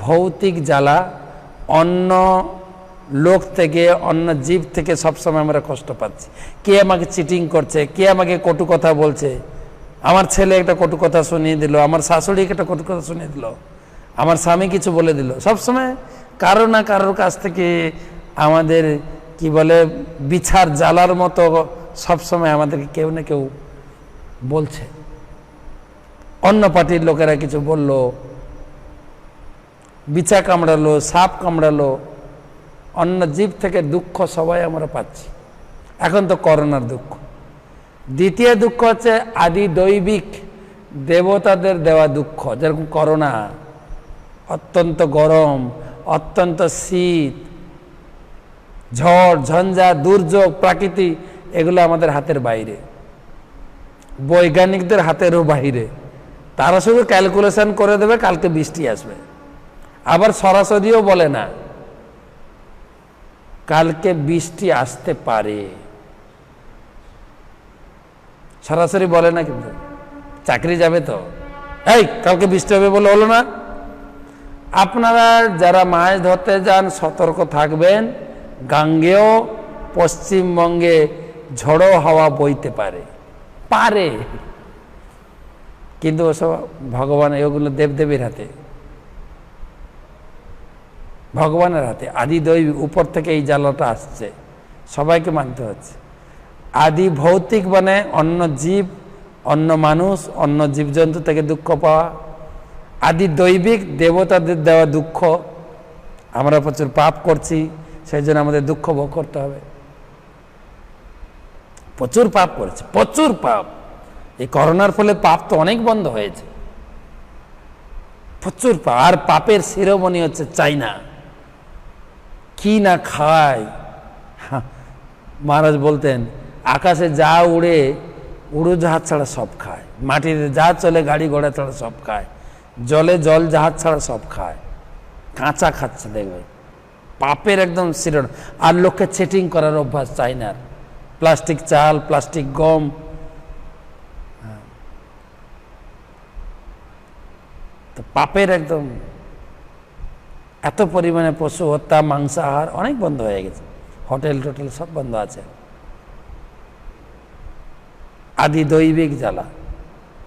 ভৌতিক জ্বালা, অন্য লোক থেকে, অন্য জীব থেকে সবসময় আমরা কষ্ট পাচ্ছি। কে আমাকে চিটিং করছে, কে আমাকে কটু কথা বলছে, আমার ছেলে একটা কটু কথা শুনিয়ে দিল, আমার শাশুড়িকে একটা কটু কথা শুনিয়ে দিল, আমার স্বামী কিছু বলে দিল। সবসময় কারো না কারোর কাছ থেকে আমাদের কি বলে বিছার জ্বালার মতো সবসময় আমাদেরকে কেউ না কেউ বলছে। অন্য পার্টির লোকেরা কিছু বলল, বিছা কামড়ালো, সাপ কামড়ালো, অন্য জীব থেকে দুঃখ সবাই আমরা পাচ্ছি। এখন তো করোনার দুঃখ। দ্বিতীয় দুঃখ হচ্ছে আদি দৈবিক দেবতাদের দেওয়া দুঃখ, যেরকম করোনা, অত্যন্ত গরম, অত্যন্ত শীত, ঝড় ঝঞ্ঝা, দুর্যোগ, প্রাকৃতিক, এগুলো আমাদের হাতের বাইরে, বৈজ্ঞানিকদের হাতেরও বাইরে। তারা শুধু ক্যালকুলেশন করে দেবে কালকে বৃষ্টি আসবে, আবার সরাসরিও বলে না কালকে বৃষ্টি আসতে পারে, সরাসরি বলে না। কিন্তু চাকরি যাবে তো, এই কালকে বৃষ্টি হবে বলে হলো না। আপনারা যারা মাছ ধরতে যান সতর্ক থাকবেন, গাঙ্গেয় পশ্চিমবঙ্গে ঝড়ো হাওয়া বইতে পারে, কিন্তু ওসব ভগবান, এগুলো দেবদেবীর হাতে, ভগবানের হাতে। আদি দৈবিক উপর থেকে এই জ্বালাটা আসছে, সবাইকে মানতে হচ্ছে। আদি ভৌতিক মানে অন্য জীব, অন্য মানুষ, অন্য জীবজন্তু থেকে দুঃখ পাওয়া। আদি দৈবিক দেবতাদের দেওয়া দুঃখ, আমরা প্রচুর পাপ করছি, সেই জন্য আমাদের দুঃখ ভোগ করতে হবে। প্রচুর পাপ করেছে, প্রচুর পাপ। এই করোনার ফলে পাপ তো অনেক বন্ধ হয়েছে, প্রচুর পাপ। আর পাপের শিরোমণি হচ্ছে চাইনা, কি না খায়। মহারাজ বলতেন আকাশে যা উড়ে, উড়োজাহাজ ছাড়া সব খায়, মাটিতে যা চলে গাড়ি ঘোড়া ছাড়া সব খায়, জলে জল জাহাজ ছাড়া সব খায়, কাঁচা খাচ্ছে। দেখবে পাপের একদম শিরোমণি। আর লোককে চেটিং করার অভ্যাস চাইনার, প্লাস্টিক চাল, প্লাস্টিক গম, তো পাপের একদম এত পরিমাণে পশু হত্যা, মাংসাহার অনেক বন্ধ হয়ে গেছে, হোটেল টোটেল সব বন্ধ আছে। আদি দৈবিক জ্বালা,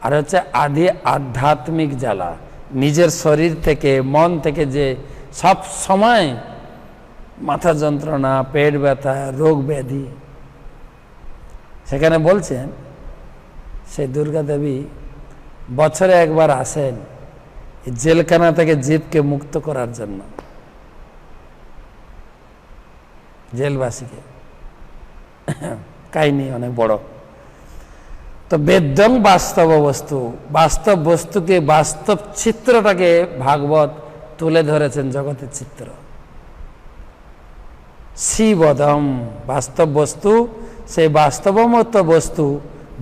আর হচ্ছে আদি আধ্যাত্মিক জ্বালা, নিজের শরীর থেকে, মন থেকে যে সব সময় মাথা যন্ত্রণা, পেট ব্যথা, রোগ ব্যাধি। সেখানে বলছেন সেই দুর্গা দেবী বছরে একবার আসেন জেলখানা থেকে জীবকে মুক্ত করার জন্য, জেলবাসীকে। কাহিনী অনেক বড়। তো বেদ্যং বাস্তব বস্তু, বাস্তব বস্তুকে, বাস্তব চিত্রটাকে ভাগবত তুলে ধরেছেন, জগতের চিত্র। শিবদম বাস্তব বস্তু, সেই বাস্তবমত বস্তু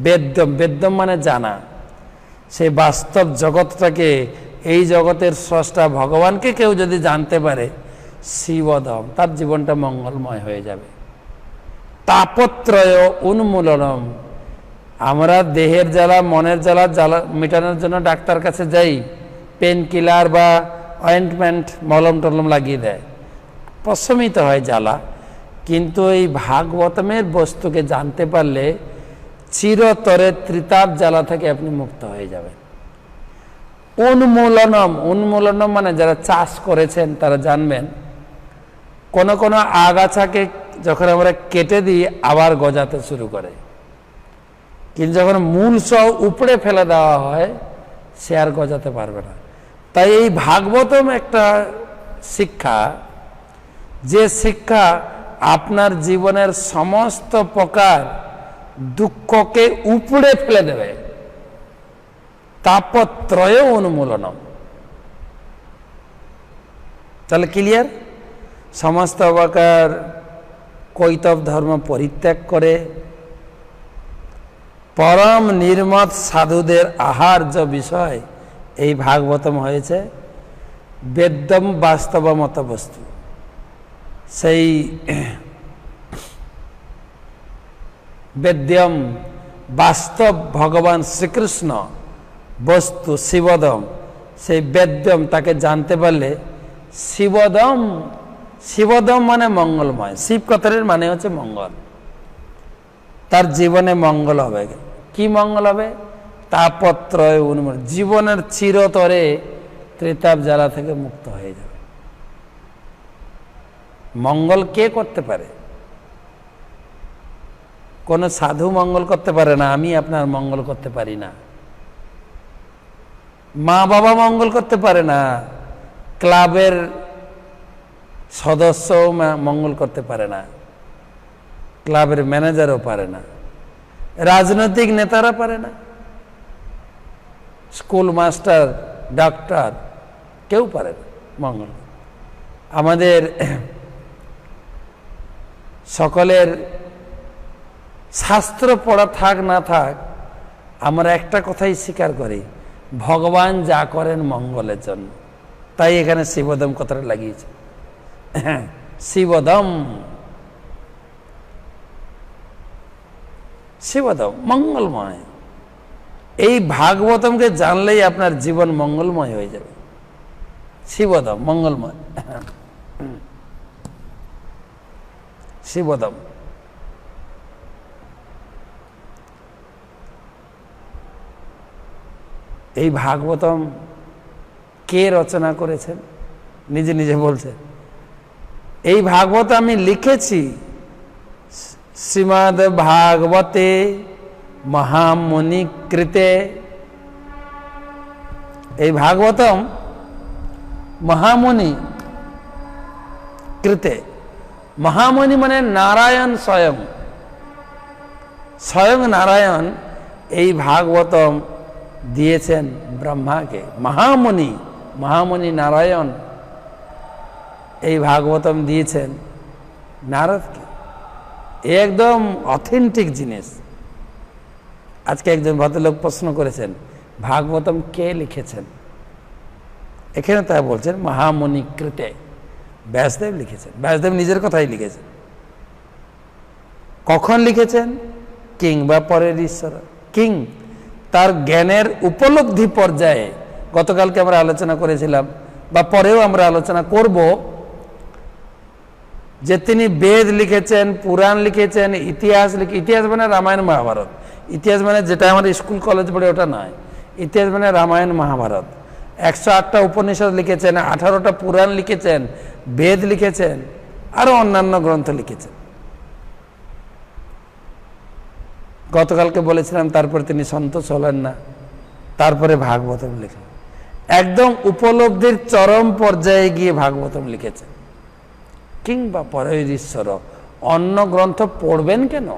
বেদ্যম, বেদ্যম মানে জানা, সেই বাস্তব জগৎটাকে, এই জগতের স্রষ্টা ভগবানকে কেউ যদি জানতে পারে, শিবদম, তার জীবনটা মঙ্গলময় হয়ে যাবে। তাপত্রয় উন্মূলনম, আমরা দেহের জ্বালা, মনের জ্বালা মেটানোর জন্য ডাক্তার কাছে যাই, পেন কিলার বা অয়েন্টমেন্ট, মলম টলম লাগিয়ে দেয়, প্রশমিত হয় জ্বালা। কিন্তু এই ভাগবতমের বস্তুকে জানতে পারলে চিরতরে ত্রিতাপ জ্বালা থেকে আপনি মুক্ত হয়ে যাবেন। উন্মূলনম, উন্মূলনম মানে যারা চাষ করেছেন তারা জানবেন, কোন কোন আগাছাকে যখন আমরা কেটে দিই আবার গজাতে শুরু করে, কিন্তু যখন মূল সহ উপড়ে ফেলে দেওয়া হয় সে আর গজাতে পারবে না। তাই এই ভাগবতম একটা শিক্ষা, যে শিক্ষা আপনার জীবনের সমস্ত প্রকার দুঃখকে উপড়ে ফেলে দেবে। তাপত্রয় উন্মূলনম। তাহলে ক্লিয়ার? সমস্ত প্রকার কৈতব ধর্ম পরিত্যাগ করে পরম নির্মত সাধুদের আহার্য বিষয় এই ভাগবতম হয়েছে। বেদ্যম বাস্তবমত বস্তু, সেই বেদ্যম বাস্তব ভগবান শ্রীকৃষ্ণ বস্তু শিবদম, সেই বেদ্যম তাকে জানতে পারলে শিবদম, শিবদম মানে মঙ্গলময়, শিব কথার মানে হচ্ছে মঙ্গল, তার জীবনে মঙ্গল হবে। কি মঙ্গল হবে? তাপত্রয় উন্মূলন, জীবনের চিরতরে ত্রিতাপ জ্বালা থেকে মুক্ত হয়ে যাবে। মঙ্গল কে করতে পারে? কোন সাধু মঙ্গল করতে পারে না, আমি আপনার মঙ্গল করতে পারি না, মা বাবা মঙ্গল করতে পারে না, ক্লাবের সদস্যও মঙ্গল করতে পারে না, ক্লাবের ম্যানেজারও পারে না, রাজনৈতিক নেতারা পারে না, স্কুল মাস্টার, ডাক্তার কেউ পারে না মঙ্গল। আমাদের সকলের শাস্ত্র পড়া থাক না থাক, আমরা একটা কথাই স্বীকার করি, ভগবান যা করেন মঙ্গলের জন্য। তাই এখানে শিবদম কথাটা লাগিয়েছে। শিবদম, শিবদম মঙ্গলময়। এই ভাগবতমকে জানলেই আপনার জীবন মঙ্গলময় হয়ে যাবে। শিবদম মঙ্গলময়, শিবদম। এই ভাগবতম কে রচনা করেছেন? নিজে নিজে বলছে, এই ভাগবত আমি লিখেছি শ্রীমদ্ ভাগবতে মহামুনি কৃতে। এই ভাগবতম মহামুনি কৃতে, মহামুনি মানে নারায়ণ স্বয়ং, স্বয়ং নারায়ণ এই ভাগবতম দিয়েছেন ব্রহ্মাকে। মহামুনি, মহামুনি নারায়ণ এই ভাগবতম দিয়েছেন নারদকে। একদম অথেন্টিক জিনিস। আজকে একজন ভদ্রলোক প্রশ্ন করেছেন, ভাগবতম কে লিখেছেন? এখানে তাই বলছেন মহামুনি কৃতে, ব্যাসদেব লিখেছেন। ব্যাসদেব নিজের কথাই লিখেছেন। কখন লিখেছেন? কিং বা পরের ঈশ্বর, কিং তার জ্ঞানের উপলব্ধি পর্যায়ে। গতকালকে আমরা আলোচনা করেছিলাম, বা পরেও আমরা আলোচনা করব, যে তিনি বেদ লিখেছেন, পুরাণ লিখেছেন, ইতিহাস ইতিহাস মানে রামায়ণ মহাভারত। ইতিহাস মানে যেটা আমাদের স্কুল কলেজ পড়ে ওটা নয়, ইতিহাস মানে রামায়ণ মহাভারত। 108টা উপনিষদ লিখেছেন, 18টা পুরাণ লিখেছেন, বেদ লিখেছেন, আরো অন্যান্য গ্রন্থ লিখেছেন। গতকালকে বলেছিলাম তারপরে তিনি সন্তোষ হলেন না, তারপরে ভাগবতম লিখলেন। একদম উপলব্ধির চরম পর্যায়ে গিয়ে ভাগবতম লিখেছেন। কিংবা পরের ঈশ্বর, অন্য গ্রন্থ পড়বেন কেন?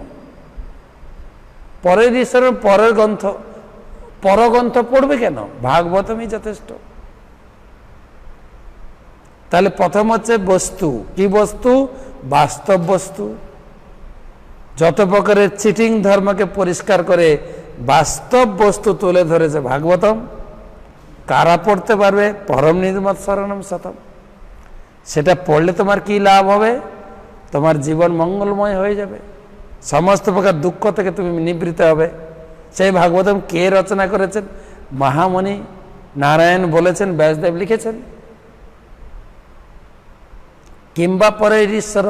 পরের ঈশ্বরের পরের গ্রন্থ, পরগ্রন্থ পড়বে কেন? ভাগবতমই যথেষ্ট। তাহলে প্রথম হচ্ছে বস্তু। কি বস্তু? বাস্তব বস্তু। যত প্রকারের চিটিং ধর্মকে পরিষ্কার করে বাস্তব বস্তু তুলে ধরেছে ভাগবতম। কারা পড়তে পারবে? পরম নির্মত শরণম শতম। সেটা পড়লে তোমার কি লাভ হবে? তোমার জীবন মঙ্গলময় হয়ে যাবে, সমস্ত প্রকার দুঃখ থেকে তুমি নিবৃত্ত হবে। সেই ভাগবতম কে রচনা করেছেন? মহামুনি নারায়ণ বলেছেন, ব্যাসদেব লিখেছেন। কিংবা পরের ঈশ্বর,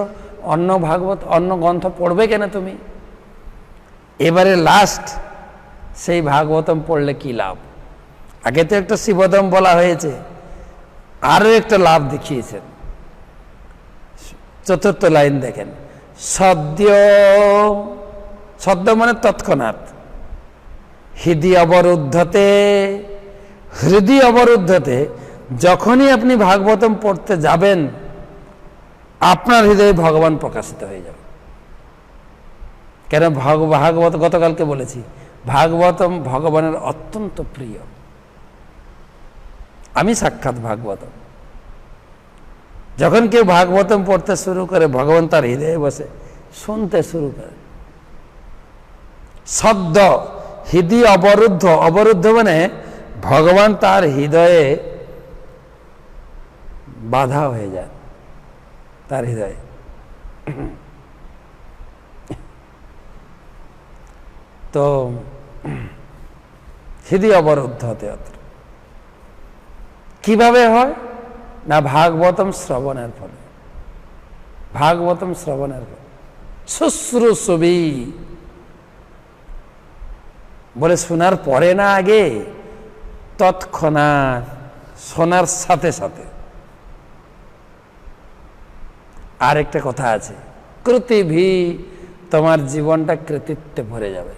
অন্য ভাগবত অন্য গ্রন্থ পড়বে কেন তুমি? এবারে লাস্ট সেই ভাগবতম পড়লে কি লাভ? আগে তো একটা শিবদম বলা হয়েছে, আরো একটা লাভ দেখিয়েছেন। চতুর্থ লাইন দেখেন, সদ্য, সদ্য মানে তৎক্ষণাৎ, হৃদয় অবরুদ্ধতে, হৃদয় অবরুদ্ধতে, যখনই আপনি ভাগবতম পড়তে যাবেন আপনার হৃদয়ে ভগবান প্রকাশিত হয়ে যাবে। কেন? ভাগবত গতকালকে বলেছি, ভাগবতম ভগবানের অত্যন্ত প্রিয়। আমি সাক্ষাৎ ভাগবতম। যখন কেউ ভাগবতম পড়তে শুরু করে ভগবান তার হৃদয়ে বসে শুনতে শুরু করে। শব্দ হৃদয় অবরুদ্ধ, অবরুদ্ধ মানে ভগবান তার হৃদয়ে বাধা হয়ে যায়, তার হৃদয়ে। তো হৃদয় অবরুদ্ধ হতে হতে কিভাবে হয় না? ভাগবতম শ্রবণের ফলে, ভাগবতম শ্রবণের ফলে। শুশ্রূষবি বলে শোনার পরে না, আগে তৎক্ষণাৎ, শোনার সাথে সাথে। আরেকটা কথা আছে, কৃতিভি, তোমার জীবনটা কৃতিত্বে ভরে যাবে।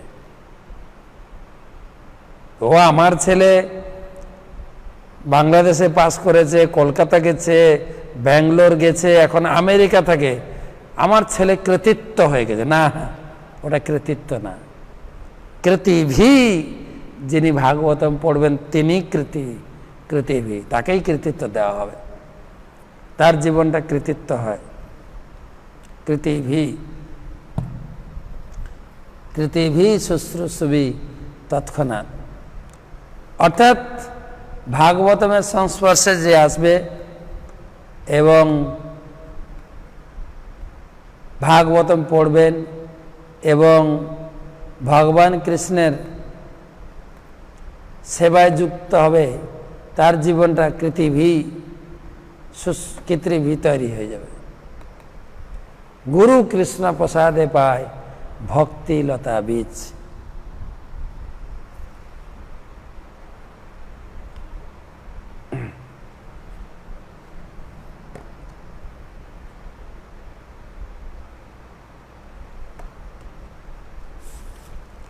ও আমার ছেলে বাংলাদেশে পাস করেছে, কলকাতা গেছে, ব্যাঙ্গালোর গেছে, এখন আমেরিকা থাকে, আমার ছেলে কৃতিত্ব হয়ে গেছে। না, ওটা কৃতিত্ব না। কৃতিভি, যিনি ভাগবতম পড়বেন তিনি কৃতিভি, তাকেই কৃতিত্ব দেওয়া হবে, তার জীবনটা কৃতিত্ব হয়। কৃতিভি, কৃতিভি শুশ্রূষবি তৎক্ষণাৎ। অর্থাৎ ভাগবতমের সংস্পর্শে যে আসবে এবং ভাগবতম পড়বেন এবং ভগবান কৃষ্ণের সেবায় যুক্ত হবে, তার জীবনটা কৃতিভি তৈরি হয়ে যাবে। গুরু কৃষ্ণ প্রসাদে পায় ভক্তি লতা বীজ।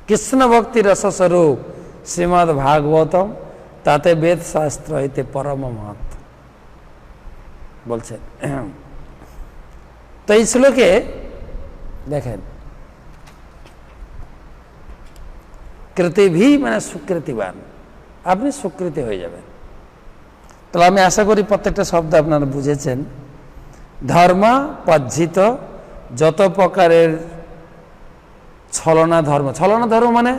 কৃষ্ণ ভক্তি রসস্বরূপ শ্রীমদ ভাগবতম, তাতে বেদ শাস্ত্র হইতে পরম মহৎ বলছেন। তো এই শ্লোকে দেখেন, কৃতিভি মানে সুকৃতিবান, আপনি সুকৃতি হয়ে যাবেন। তাহলে আমি আশা করি প্রত্যেকটা শব্দ আপনারা বুঝেছেন। ধর্ম পজ্জিত, যত প্রকারের ছলনা ধর্ম, ছলনা ধর্ম মানে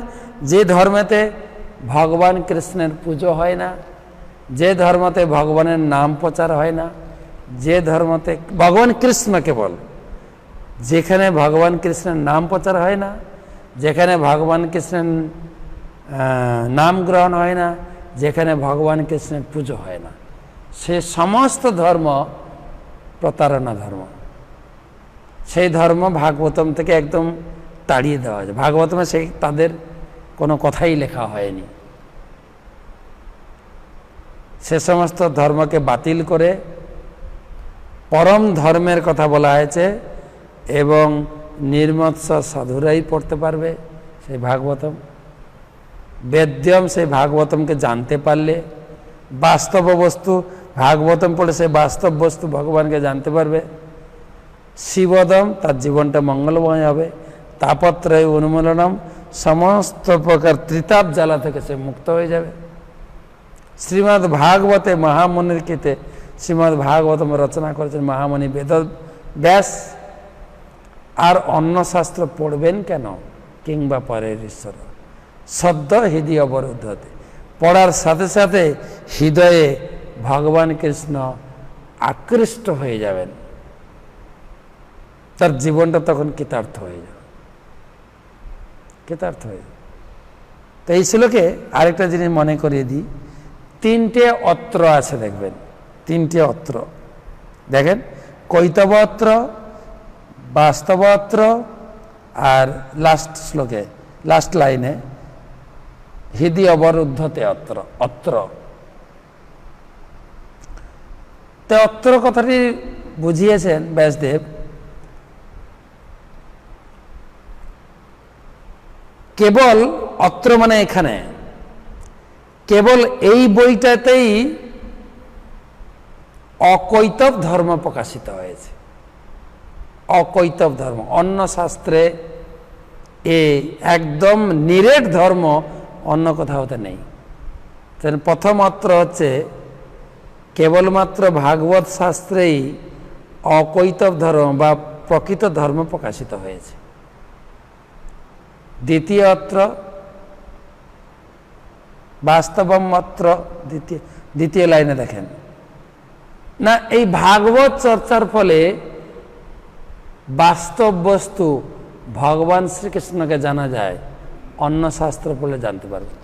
যে ধর্মেতে ভগবান কৃষ্ণের পুজো হয় না, যে ধর্মতে ভগবানের নাম প্রচার হয় না, যে ধর্মতে ভগবান কৃষ্ণ কেবল, যেখানে ভগবান কৃষ্ণের নাম প্রচার হয় না, যেখানে ভগবান কৃষ্ণের নাম গ্রহণ হয় না, যেখানে ভগবান কৃষ্ণের পুজো হয় না, সে সমস্ত ধর্ম প্রতারণা ধর্ম। সেই ধর্ম ভাগবতম থেকে একদম তাড়িয়ে দেওয়া যায়। ভাগবতমে সেই তাদের কোনো কথাই লেখা হয়নি। সে সমস্ত ধর্মকে বাতিল করে পরম ধর্মের কথা বলা হয়েছে এবং নির্মৎস সাধুরাই পড়তে পারবে সেই ভাগবতম। বেদ্যম সেই ভাগবতমকে জানতে পারলে, বাস্তব বস্তু ভাগবতম পড়ে সে বাস্তব বস্তু ভগবানকে জানতে পারবে। শিবদম, তার জীবনটা মঙ্গলময় হবে। তাপত্রয় উন্মূলনম, সমস্ত প্রকার ত্রিতাপ জ্বালা থেকে সে মুক্ত হয়ে যাবে। শ্রীমদ্ ভাগবতে মহামনির কৃতে, শ্রীমদ্ ভাগবতম রচনা করেছেন মহামণি বেদ ব্যাস। আর অন্য শাস্ত্র পড়বেন কেন? কিংবা পরের ঈশ্বর সদ্য হৃদয় অবরুদ্ধ হতে, পড়ার সাথে সাথে হৃদয়ে ভগবান কৃষ্ণ আকৃষ্ট হয়ে যাবেন, তার জীবনটা তখন কৃতার্থ হয়ে যাবে, কৃতার্থ হয়ে যাবে। তো এই শ্লোকে আরেকটা জিনিস মনে করিয়ে দিই, তিনটে অত্র আছে দেখবেন, তিনটে অত্র দেখেন, কৈতব অত্র, বাস্তব অত্র আর লাস্ট শ্লোকে লাস্ট লাইনে হৃদি অবরুদ্ধতে অত্র অত্র। তো অত্র কথাটি বুঝিয়েছেন ব্যাসদেব কেবল, অত্র মানে এখানে, কেবল এই বইটাতেই অকৈতব ধর্ম প্রকাশিত হয়েছে। অকৈতব ধর্ম, অন্য শাস্ত্রে একদম নিরেট ধর্ম অন্য কোথাওতে নেই। প্রথম অত্র হচ্ছে কেবলমাত্র ভাগবত শাস্ত্রেই অকৈতব ধর্ম বা প্রকৃত ধর্ম প্রকাশিত হয়েছে। দ্বিতীয় অত্র বাস্তবম অত্র, দ্বিতীয় লাইনে দেখেন না, এই ভাগবত চর্চার ফলে বাস্তব বস্তু ভগবান শ্রীকৃষ্ণকে জানা যায়, অন্য শাস্ত্র পড়লে জানতে পারবেন।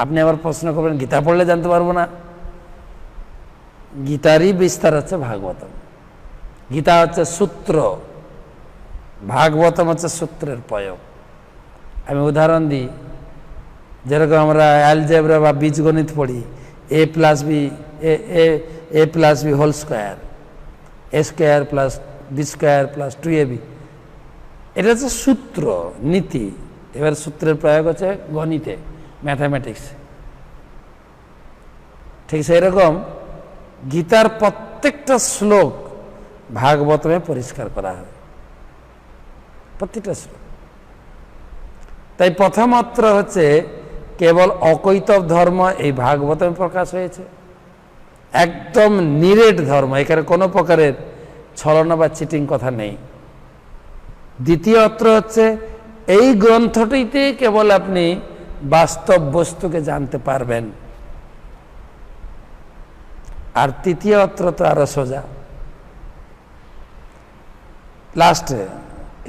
আপনি আবার প্রশ্ন করবেন গীতা পড়লে জানতে পারবো না? গীতারই বিস্তার হচ্ছে ভাগবতম। গীতা হচ্ছে সূত্র, ভাগবতম হচ্ছে সূত্রের প্রয়োগ। আমি উদাহরণ দিই, যেরকম আমরা অ্যালজেব্রা বা বীজগণিত পড়ি, a plus B A plus B whole square, A square plus B square plus 2ab, এটা হচ্ছে সূত্র, নীতি। এবার সূত্রের প্রয়োগ হচ্ছে গণিতে, ম্যাথামেটিক্স। ঠিক সেরকম গীতার প্রত্যেকটা শ্লোক ভাগবতমে পরিষ্কার করা হয়, প্রত্যেকটা শ্লোক। তাই প্রথম অত্র হচ্ছে কেবল অকৈতব ধর্ম এই ভাগবতমে প্রকাশ হয়েছে, একদম নিরেট ধর্ম, এখানে কোনো প্রকারের ছলনা বা চিটিং কথা নেই। দ্বিতীয় অত্র হচ্ছে এই গ্রন্থটিতে কেবল আপনি বাস্তব বস্তুকে জানতে পারবেন। আর তৃতীয় অত্র তো আরো সোজা, লাস্টে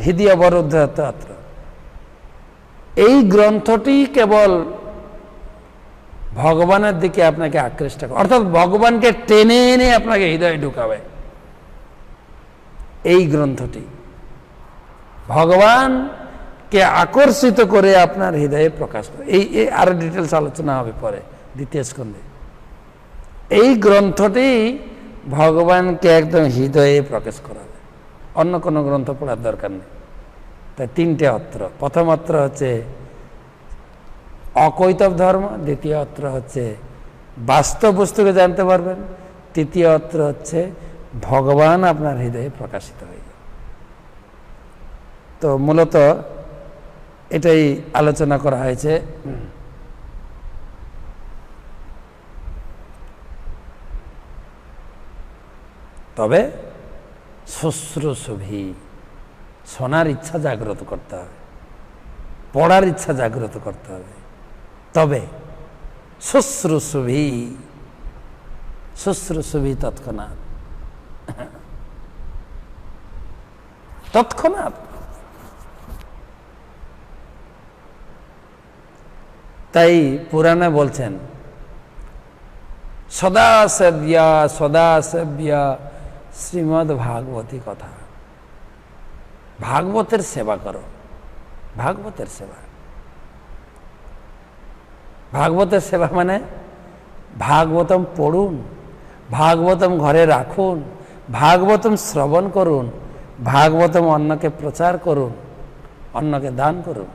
হৃদয় অবরুদ্ধ অত্র। এই গ্রন্থটি কেবল ভগবানের দিকে আপনাকে আকৃষ্ট করে, অর্থাৎ ভগবানকে টেনে এনে আপনাকে হৃদয়ে ঢুকাবে। এই গ্রন্থটি ভগবানকে আকর্ষিত করে আপনার হৃদয়ে প্রকাশ করে। এই আরো ডিটেলস আলোচনা হবে পরে দ্বিতীয় স্কন্ধে। এই গ্রন্থটি ভগবানকে একদম হৃদয়ে প্রকাশ করাবে, অন্য কোনো গ্রন্থ পড়ার দরকার নেই। তাই তিনটে অত্র, প্রথম অত্র হচ্ছে অকৈতব ধর্ম, দ্বিতীয় অত্র হচ্ছে বাস্তব বস্তুকে জানতে পারবেন, তৃতীয় অত্র হচ্ছে ভগবান আপনার হৃদয়ে প্রকাশিত হয়ে। তো মূলত এটাই আলোচনা করা হয়েছে। তবে শুশ্রূষভি, শোনার ইচ্ছা জাগ্রত করতে হবে, পড়ার ইচ্ছা জাগ্রত করতে হবে। তবে শুশ্রূষভি, শুশ্রূষভি তৎক্ষণাৎ, তৎক্ষণাৎ। তাই পুরাণে বলছেন সদা সেব্যা সদা সেব্যা শ্রীমদ্ ভাগবতী কথা। ভাগবতের সেবা করো, ভাগবতের সেবা। ভাগবতের সেবা মানে ভাগবতম পড়ুন, ভাগবতম ঘরে রাখুন, ভাগবতম শ্রবণ করুন, ভাগবতম অন্যকে প্রচার করুন, অন্যকে দান করুন।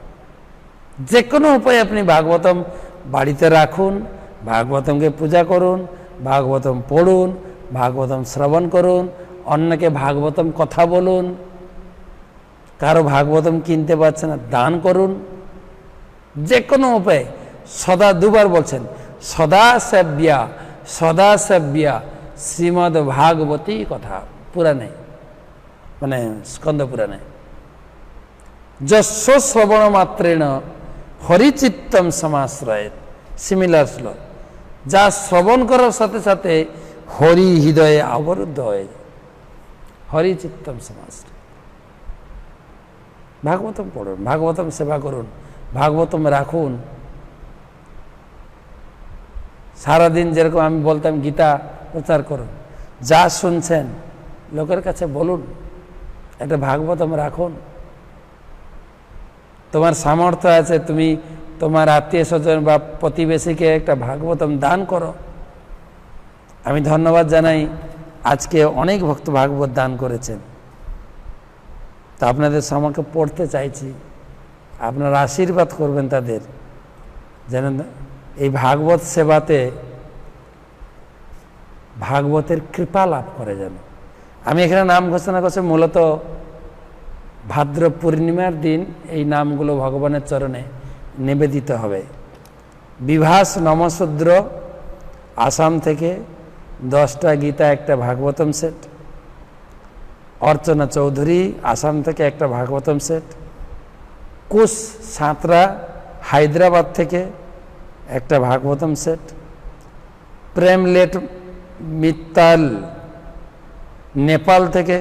যে কোনো উপায়ে আপনি ভাগবতম বাড়িতে রাখুন, ভাগবতমকে পূজা করুন, ভাগবতম পড়ুন, ভাগবতম শ্রবণ করুন, অন্যকে ভাগবতম কথা বলুন, কারো ভাগবতম কিনতে পারছে না দান করুন। যে কোনো উপায়ে সদা, দুবার বলছেন সদা সেব্যা সদা সেব্যা শ্রীমদ্ ভাগবতী কথা, পুরাণে মানে স্কন্দ পুরাণে। যস্য শ্রবণ মাত্রেণ হরিচিত্তম সমাশ্রয়েত, সিমিলার শ্লোক। যা শ্রবণ করার সাথে সাথে হরি হৃদয়ে অবরুদ্ধ হয়ে যায়, হরিচিত্তম সমাশ্রয়। ভাগবতম পড়ুন, ভাগবতম সেবা করুন, ভাগবতম রাখুন। সারাদিন যেরকম আমি বলতাম গীতা প্রচার করুন, যা শুনছেন লোকের কাছে বলুন, একটা ভাগবতম রাখুন, তোমার সামর্থ্য আছে, তুমি তোমার আত্মীয় স্বজন বা প্রতিবেশীকে একটা ভাগবতম দান করো। আমি ধন্যবাদ জানাই, আজকে অনেক ভক্ত ভাগবত দান করেছেন। তা আপনাদের আমাকে পড়তে চাইছি, আপনারা আশীর্বাদ করবেন তাদের, যেন এই ভাগবত সেবাতে ভাগবতের কৃপা লাভ করে। যেন আমি এখানে নাম ঘোষণা করছি, মূলত ভাদ্র পূর্ণিমার দিন এই নামগুলো ভগবানের চরণে নিবেদিত হবে। বিভাস নমশূদ্র আসাম থেকে 10টা গীতা, একটা ভাগবতম সেট। অর্চনা চৌধুরী আসাম থেকে একটা ভাগবতম সেট। কুশ সাঁতরা হায়দ্রাবাদ থেকে একটা ভাগবতম সেট। প্রেমলেট মিত্তাল নেপাল থেকে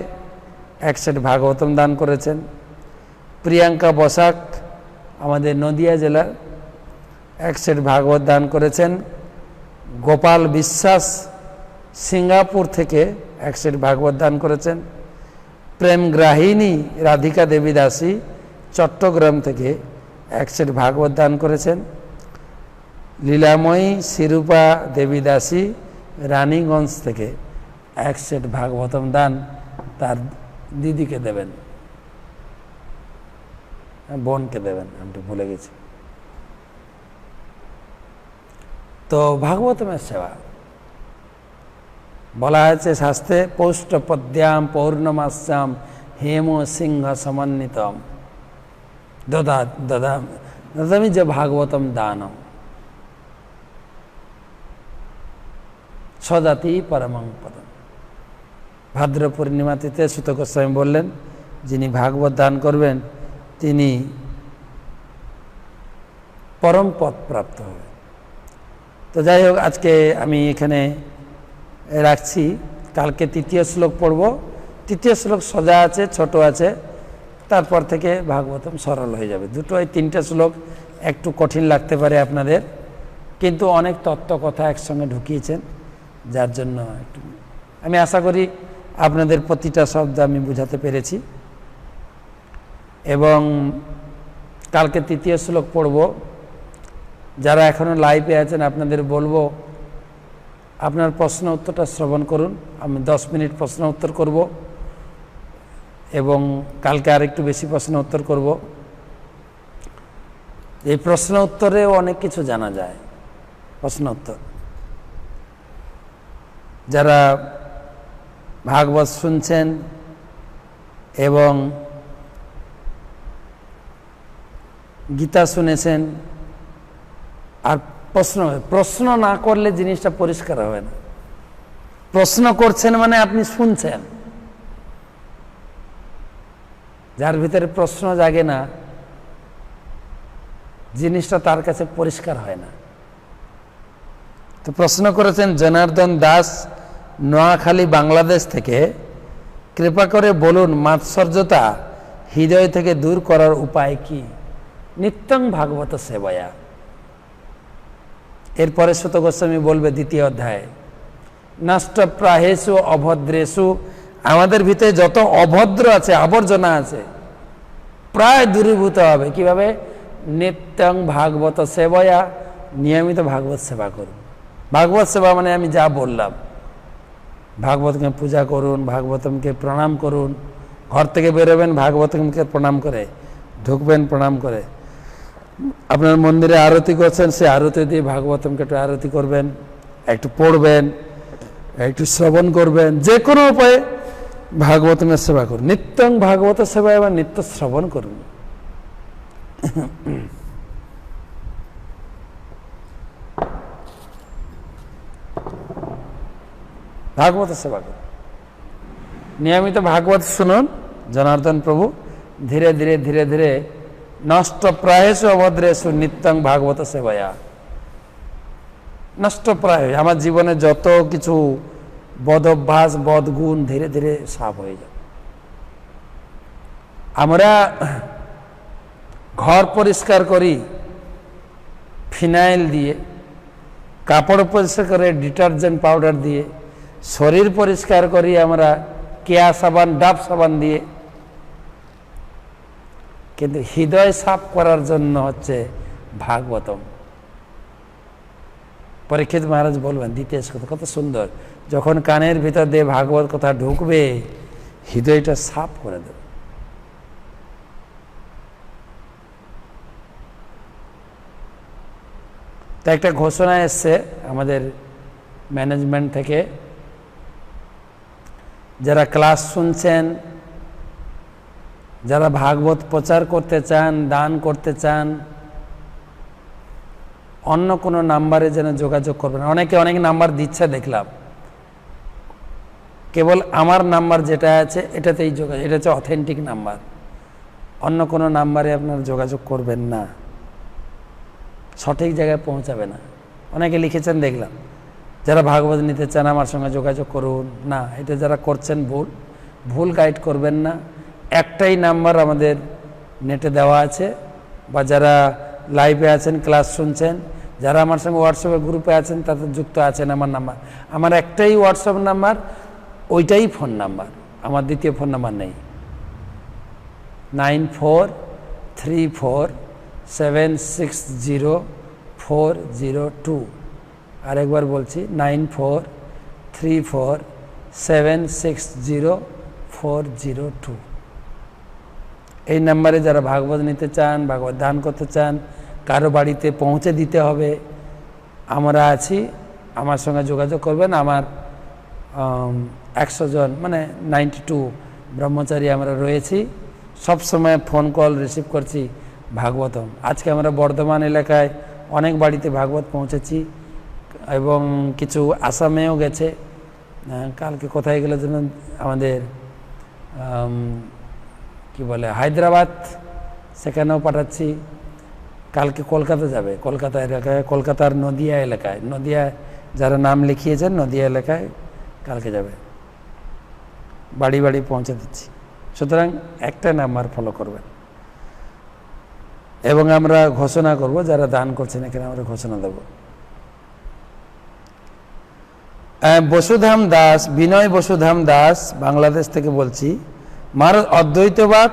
এক সেট ভাগবতম দান করেছেন। প্রিয়াঙ্কা বসাক আমাদের নদিয়া জেলার এক সেট ভাগবত দান করেছেন। গোপাল বিশ্বাস সিঙ্গাপুর থেকে এক সেট ভাগবত দান করেছেন। প্রেমগ্রাহিনী রাধিকা দেবী দাসী চট্টগ্রাম থেকে এক সেট ভাগবত দান করেছেন। লীলাময়ী শিরূপা দেবী দাসী রানীগঞ্জ থেকে এক সেট ভাগবতম দান তার দিদিকে দেবেন, বোনকে দেবেন, আমি তো ভুলে গেছি। তো ভাগবতমের সেবা বলা হয়েছে শাস্ত্রে, পৌষ্টপদ্যাম পৌর্ণমাস্যাম হেম সিংহ সমন্বিতম দদামি যে ভাগবতম দানম স্বজাতি পরমং পদম। ভাদ্র পূর্ণিমা তিথিতে সুত গোস্বামী বললেন, যিনি ভাগবত দান করবেন তিনি পরম পদ প্রাপ্ত হবে। তো যাই হোক, আজকে আমি এখানে রাখছি। কালকে 3য় শ্লোক পড়ব। 3য় শ্লোক সোজা আছে, ছোট আছে, তারপর থেকে ভাগবতম সরল হয়ে যাবে। দুটোই 3টে শ্লোক একটু কঠিন লাগতে পারে আপনাদের, কিন্তু অনেক তত্ত্ব কথা একসঙ্গে ঢুকিয়েছেন, যার জন্য একটু আমি আশা করি আপনাদের প্রতিটা শব্দ আমি বুঝাতে পেরেছি। এবং কালকে 3য় শ্লোক পড়ব। যারা এখনও লাইভে আছেন আপনাদের বলবো, আপনার প্রশ্ন উত্তরটা শ্রবণ করুন। আমি 10 মিনিট প্রশ্ন উত্তর করব এবং কালকে আর একটু বেশি প্রশ্ন উত্তর করব। এই প্রশ্ন উত্তরেও অনেক কিছু জানা যায়। প্রশ্ন উত্তর যারা ভাগবত শুনছেন এবং গীতা শুনেছেন, আর প্রশ্ন না করলে জিনিসটা পরিষ্কার হবে না। প্রশ্ন করছেন মানে আপনি শুনছেন। যার ভিতরে প্রশ্ন জাগে না, জিনিসটা তার কাছে পরিষ্কার হয় না। তো প্রশ্ন করেছেন জনার্দন দাস, নোয়াখালী, বাংলাদেশ থেকে। কৃপা করে বলুন, মাৎসর্যতা হৃদয় থেকে দূর করার উপায় কি? নিত্যং ভাগবত সেবায়া। এরপরে সুত গোস্বামী বলবে 2য় অধ্যায়, নষ্ট প্রাহেষু অভদ্রেষু। আমাদের ভিতরে যত অভদ্র আছে, আবর্জনা আছে, প্রায় দূরীভূত হবে। কিভাবে? নিত্যং ভাগবত সেবায়া, নিয়মিত ভাগবত সেবা করুন। ভাগবত সেবা মানে আমি যা বললাম, ভাগবতকে পূজা করুন, ভাগবতমকে প্রণাম করুন। ঘর থেকে বেরোবেন ভাগবতমকে প্রণাম করে ঢুকবেন, প্রণাম করে। আপনার মন্দিরে আরতি করছেন, সে আরতি দিয়ে ভাগবতমকে একটু আরতি করবেন, একটু পড়বেন, একটু শ্রবণ করবেন। যে কোনো উপায়ে ভাগবতমের সেবা করুন। নিত্যং ভাগবত সেবা এবং নিত্য শ্রবণ করুন। ভাগবত সেবা করুন, নিয়মিত ভাগবত শুনুন। জনার্দন প্রভু ধীরে ধীরে ধীরে ধীরে নষ্ট প্রায়েষু অভদ্রেষু নিত্যং ভাগবত সেবায়া। নষ্ট প্রায় আমার জীবনে যত কিছু বদ অভ্যাস, বদগুণ ধীরে ধীরে সাফ হয়ে যায়। আমরা ঘর পরিষ্কার করি ফিনাইল দিয়ে, কাপড় পরিষ্কার করে ডিটারজেন্ট পাউডার দিয়ে, শরীর পরিষ্কার করি আমরা কেয়া সাবান, ডাব সাবান দিয়ে। কিন্তু হৃদয় সাফ করার জন্য হচ্ছে ভাগবতম। পরীক্ষিত মহারাজ বলবেন দ্বিতীয় কথা, কত সুন্দর, যখন কানের ভিতর দিয়ে ভাগবত কথা ঢুকবে হৃদয়টা সাফ করে দেবে। তা একটা ঘোষণা এসছে আমাদের ম্যানেজমেন্ট থেকে, যারা ক্লাস শুনছেন, যারা ভাগবত প্রচার করতে চান, দান করতে চান, অন্য কোনো নাম্বারে যেন যোগাযোগ করবেন। অনেকে অনেক নাম্বার দিচ্ছে দেখলাম, কেবল আমার নাম্বার যেটা আছে এটাতেই যোগাযোগ, এটা হচ্ছে অথেন্টিক নাম্বার। অন্য কোনো নাম্বারে আপনারা যোগাযোগ করবেন না, সঠিক জায়গায় পৌঁছাবে না। অনেকে লিখেছেন দেখলাম, যারা ভাগবত নিতে চান আমার সঙ্গে যোগাযোগ করুন। না, এটা যারা করছেন ভুল গাইড করবেন না। একটাই নাম্বার আমাদের নেটে দেওয়া আছে, বা যারা লাইভে আছেন ক্লাস শুনছেন, যারা আমার সঙ্গে হোয়াটসঅ্যাপে গ্রুপে আছেন তাদের যুক্ত আছেন আমার নাম্বার। আমার একটাই হোয়াটসঅ্যাপ নাম্বার, ওইটাই ফোন নাম্বার, আমার দ্বিতীয় ফোন নাম্বার নেই। 9434760402। আরেকবার বলছি, 9434760402। এই নাম্বারে যারা ভাগবত নিতে চান, ভাগবত দান করতে চান, কারো বাড়িতে পৌঁছে দিতে হবে, আমরা আছি, আমার সঙ্গে যোগাযোগ করবেন। আমার 100 জন মানে 92 ব্রহ্মচারী আমরা রয়েছি, সবসময় ফোন কল রিসিভ করছি ভাগবতম। আজকে আমরা বর্ধমান এলাকায় অনেক বাড়িতে ভাগবত পৌঁছেছি, এবং কিছু আসামেও গেছে। কালকে কোথায় গেলে যেন আমাদের কি বলে হায়দ্রাবাদ, সেখানেও পাঠাচ্ছি। কালকে কলকাতা যাবে, কলকাতা এলাকায়, কলকাতার নদিয়া এলাকায়, নদিয়া যারা নাম লিখিয়েছেন নদিয়া এলাকায় কালকে যাবে। বাড়ি বাড়ি পৌঁছে দিচ্ছি। সুতরাং একটা নাম্বার ফলো করবেন, এবং আমরা ঘোষণা করব যারা দান করছেন, এখানে আমরা ঘোষণা দেব। বসুধাম দাস, বিনয় বসুধাম দাস বাংলাদেশ থেকে বলছি, মহারাজ অদ্বৈতবাদ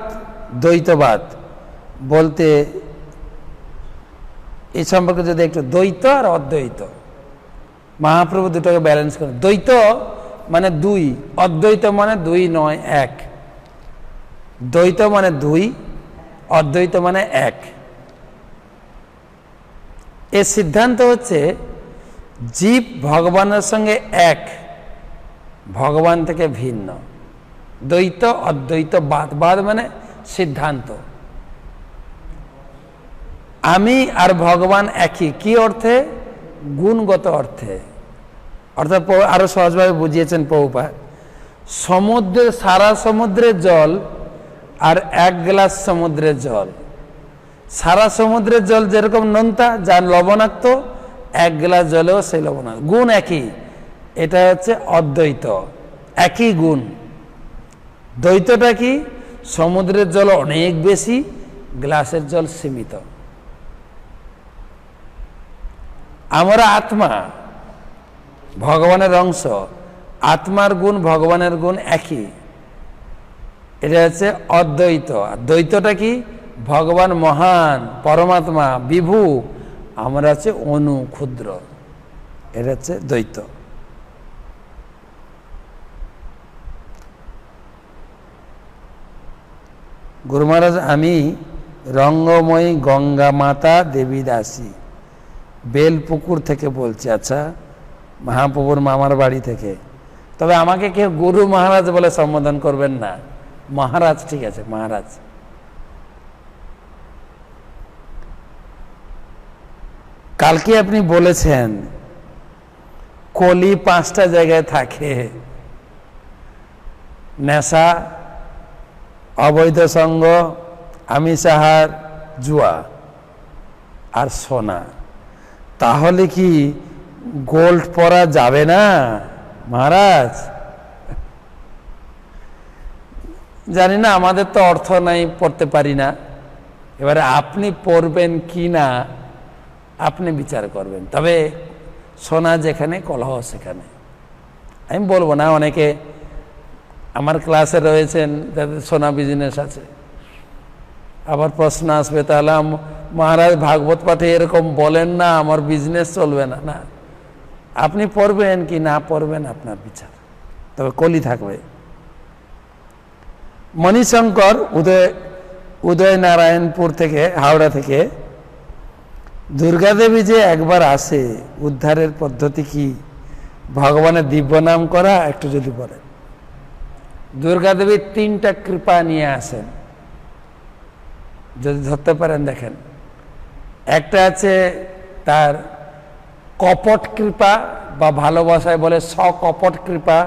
দ্বৈতবাদ বলতে এই সম্পর্কে যদি একটু, দ্বৈত আর অদ্বৈত মহাপ্রভু দুটোকে ব্যালেন্স করেন। দ্বৈত মানে দুই, অদ্বৈত মানে দুই নয় এক। দ্বৈত মানে দুই, অদ্বৈত মানে এক। এর সিদ্ধান্ত হচ্ছে জীব ভগবানের সঙ্গে এক, ভগবান থেকে ভিন্ন। দ্বৈত অদ্বৈত বাদ, বাদ মানে সিদ্ধান্ত। আমি আর ভগবান একই। কি অর্থে? গুণগত অর্থে। অর্থাৎ আরো সহজভাবে বুঝিয়েছেন প্রভুপাদ, সমুদ্রের, সারা সমুদ্রের জল আর এক গ্লাস সমুদ্রের জল, সারা সমুদ্রের জল যেরকম নোনতা, যার লবণাক্ত, এক গ্লাস জলেও সেই লবণাক্ত, গুণ একই। এটা হচ্ছে অদ্বৈত, একই গুণ। দ্বৈতটা কি? সমুদ্রের জল অনেক বেশি, গ্লাসের জল সীমিত। আমরা আত্মা, ভগবানের অংশ, আত্মার গুণ ভগবানের গুণ একই। এটা হচ্ছে অদ্বৈত। আর দ্বৈতটা কি? ভগবান মহান, পরমাত্মা বিভু, আমরা হচ্ছে অনু, ক্ষুদ্র। এটা হচ্ছে দ্বৈত। গুরু মহারাজ, আমি রঙ্গময়ী গঙ্গা মাতা দেবী দাসী বেলপুকুর থেকে বলছি। আচ্ছা, মহাপ্রভুর মামার বাড়ি থেকে। তবে আমাকে কেউ গুরু মহারাজ বলে সম্বোধন করবেন না, মহারাজ ঠিক আছে, মহারাজ। কালকে আপনি বলেছেন কলি 5টা জায়গায় থাকে, নেশা, অবৈধ সঙ্গ, আমিষাহার, জুয়া আর সোনা। তাহলে কি গোল্ড পরা যাবে না মহারাজ? জানি না, আমাদের তো অর্থ নাই, পড়তে পারি না। এবারে আপনি পড়বেন কি না আপনি বিচার করবেন। তবে সোনা যেখানে, কলহ সেখানে। আমি বলবো না, অনেকে আমার ক্লাসে রয়েছেন যাদের সোনা বিজনেস আছে, আবার প্রশ্ন আসবে, তাহলে মহারাজ ভাগবত পাঠে এরকম বলেন না, আমার বিজনেস চলবে না। না, আপনি পড়বেন কি না পড়বেন আপনার বিচার, তবে কলি থাকবে। মণিশঙ্কর উদয়নারায়ণপুর থেকে, হাওড়া থেকে, দুর্গাদেবী যে একবার আসে, উদ্ধারের পদ্ধতি কি? ভগবানের দিব্য নাম করা, একটু যদি বলেন। দুর্গাদেবী 3টা কৃপা নিয়ে আসেন, যদি ধরতে পারেন দেখেন। একটা আছে তার কপট কৃপা, বা ভালোবাসায় বলে সকপট কৃপা,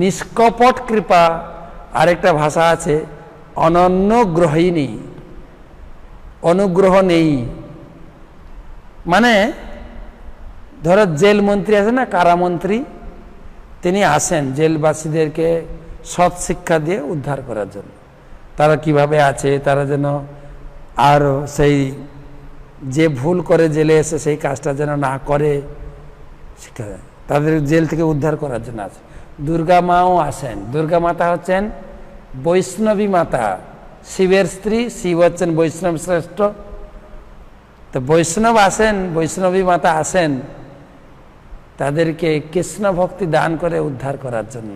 নিষ্কপট কৃপা। আরেকটা ভাষা আছে অনন্যগ্রহিণী, অনুগ্রহ নেই। মানে ধরো জেল মন্ত্রী আছে না, কারামন্ত্রী, তিনি আসেন জেলবাসীদেরকে সৎ শিক্ষা দিয়ে উদ্ধার করার জন্য। তারা কিভাবে আছে, তারা যেন আর সেই যে ভুল করে জেলে এসে সেই কাজটা যেন না করে, শিক্ষা দেয়, তাদের জেল থেকে উদ্ধার করার জন্য আছে। দুর্গা মাও আসেন। দুর্গা মাতা হচ্ছেন বৈষ্ণবী মাতা, শিবের স্ত্রী, শিব হচ্ছেন বৈষ্ণব শ্রেষ্ঠ। তো বৈষ্ণব আসেন, বৈষ্ণবী মাতা আসেন তাদেরকে কৃষ্ণ ভক্তি দান করে উদ্ধার করার জন্য।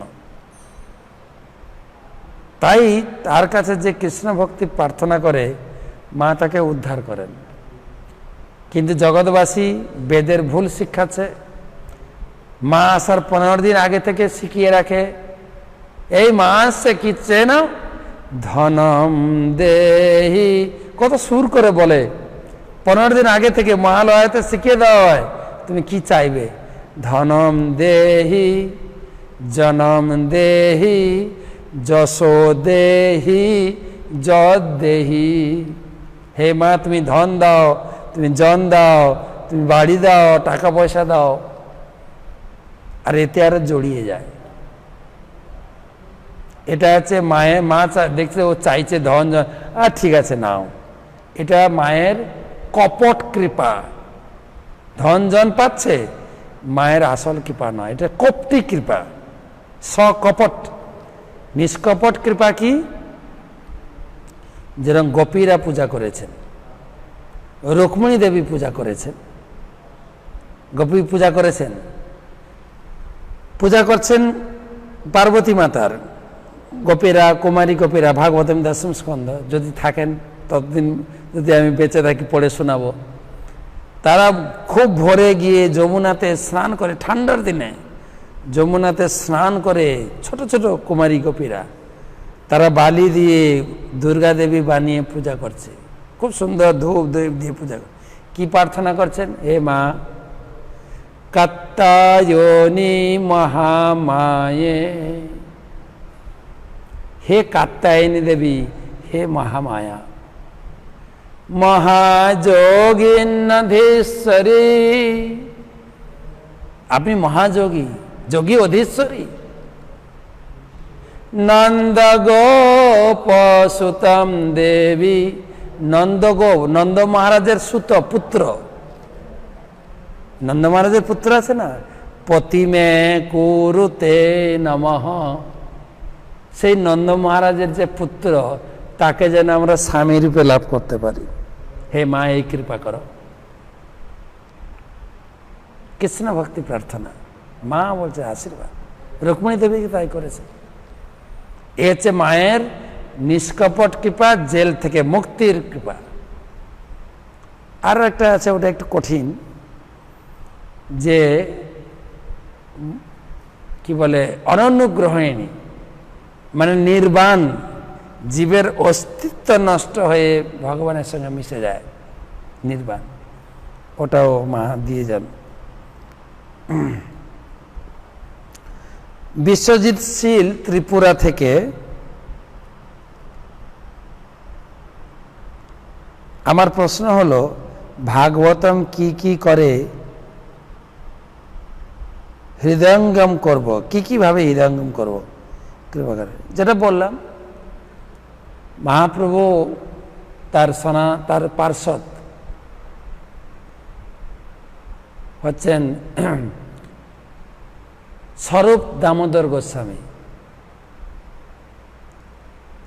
তাই তার কাছে যে কৃষ্ণ ভক্তি প্রার্থনা করে, মা তাকে উদ্ধার করেন। কিন্তু জগৎবাসী বেদের ভুল শিক্ষাচ্ছে। মা আসার 15 দিন আগে থেকে শিখিয়ে রাখে, এই মা আসছে, কি চেয়ে নাও, ধনম দেহি, কত সুর করে বলে। 15 দিন আগে থেকে মহালয়াতে শিখিয়ে দেওয়া হয়, তুমি কি চাইবে? ধনম দেহি, জনম দেহি, যশো দেহি, যদ দেহি। হে মা, তুমি ধন দাও, তুমি জন দাও, তুমি বাড়ি দাও, টাকা পয়সা দাও। আর এতে আরো জড়িয়ে যায়। এটা হচ্ছে মায়ের, মা দেখছে ও চাইছে ধন জন, আর ঠিক আছে নাও। এটা মায়ের কপট কৃপা। ধন জন পাচ্ছে, মায়ের আসল কৃপা নয়, এটা কপটি কৃপা, সকপট। নিষ্কপট কৃপা কি? যেরকম গোপীরা পূজা করেছেন, রুক্মিণী দেবী পূজা করেছেন, গোপী পূজা করেছেন, পূজা করছেন পার্বতী মাতার। গোপীরা, কুমারী গোপীরা, ভাগবতম 10ম স্কন্ধ, যদি থাকেন ততদিন, যদি আমি বেঁচে থাকি পড়ে শোনাবো। তারা খুব ভোরে গিয়ে যমুনাতে স্নান করে, ঠান্ডার দিনে যমুনাতে স্নান করে, ছোট ছোট কুমারী গোপীরা, তারা বালি দিয়ে দুর্গা দেবী বানিয়ে পূজা করছে। খুব সুন্দর ধূপ দীপ দিয়ে পূজা। কি প্রার্থনা করছেন? হে মা কাত্যায়নী মহামায়ে, হে কাত্যায়নী দেবী, হে মহামায়া, মহাযোগীন্নধীশ্বরী, আপনি মহাযোগী, যোগী অধীশ্বরী। নন্দ গোপসুতম দেবী, নন্দ মহারাজের সুত পুত্র, নন্দ মহারাজের পুত্র আছে না, পতিমে কুরুতে নমঃ, সেই নন্দ মহারাজের যে পুত্র, তাকে যেন আমরা স্বামী রূপে লাভ করতে পারি। হে মা, এই কৃপা করো। কৃষ্ণ ভক্তি প্রার্থনা, মা বলছে আশীর্বাদ। রুক্মিণী দেবীকে তাই করেছে। এ হচ্ছে মায়ের নিষ্কপট কৃপা, জেল থেকে মুক্তির কৃপা। আর একটা আছে, ওটা একটু কঠিন, যে কি বলে অনন্যগ্রহিণী, মানে নির্বাণ, জীবের অস্তিত্ব নষ্ট হয়ে ভগবানের সঙ্গে মিশে যায়, নির্বাণ, ওটাও মা দিয়ে যান। বিশ্বজিৎ শীল ত্রিপুরা থেকে আমার প্রশ্ন হলো, ভাগবতম কি কি করে হৃদয়ঙ্গম করব, কি কিভাবে হৃদয়ঙ্গম করব? কৃপা করে, যেটা বললাম, মহাপ্রভু তার পার্ষদ হচ্ছেন স্বরূপ দামোদর গোস্বামী।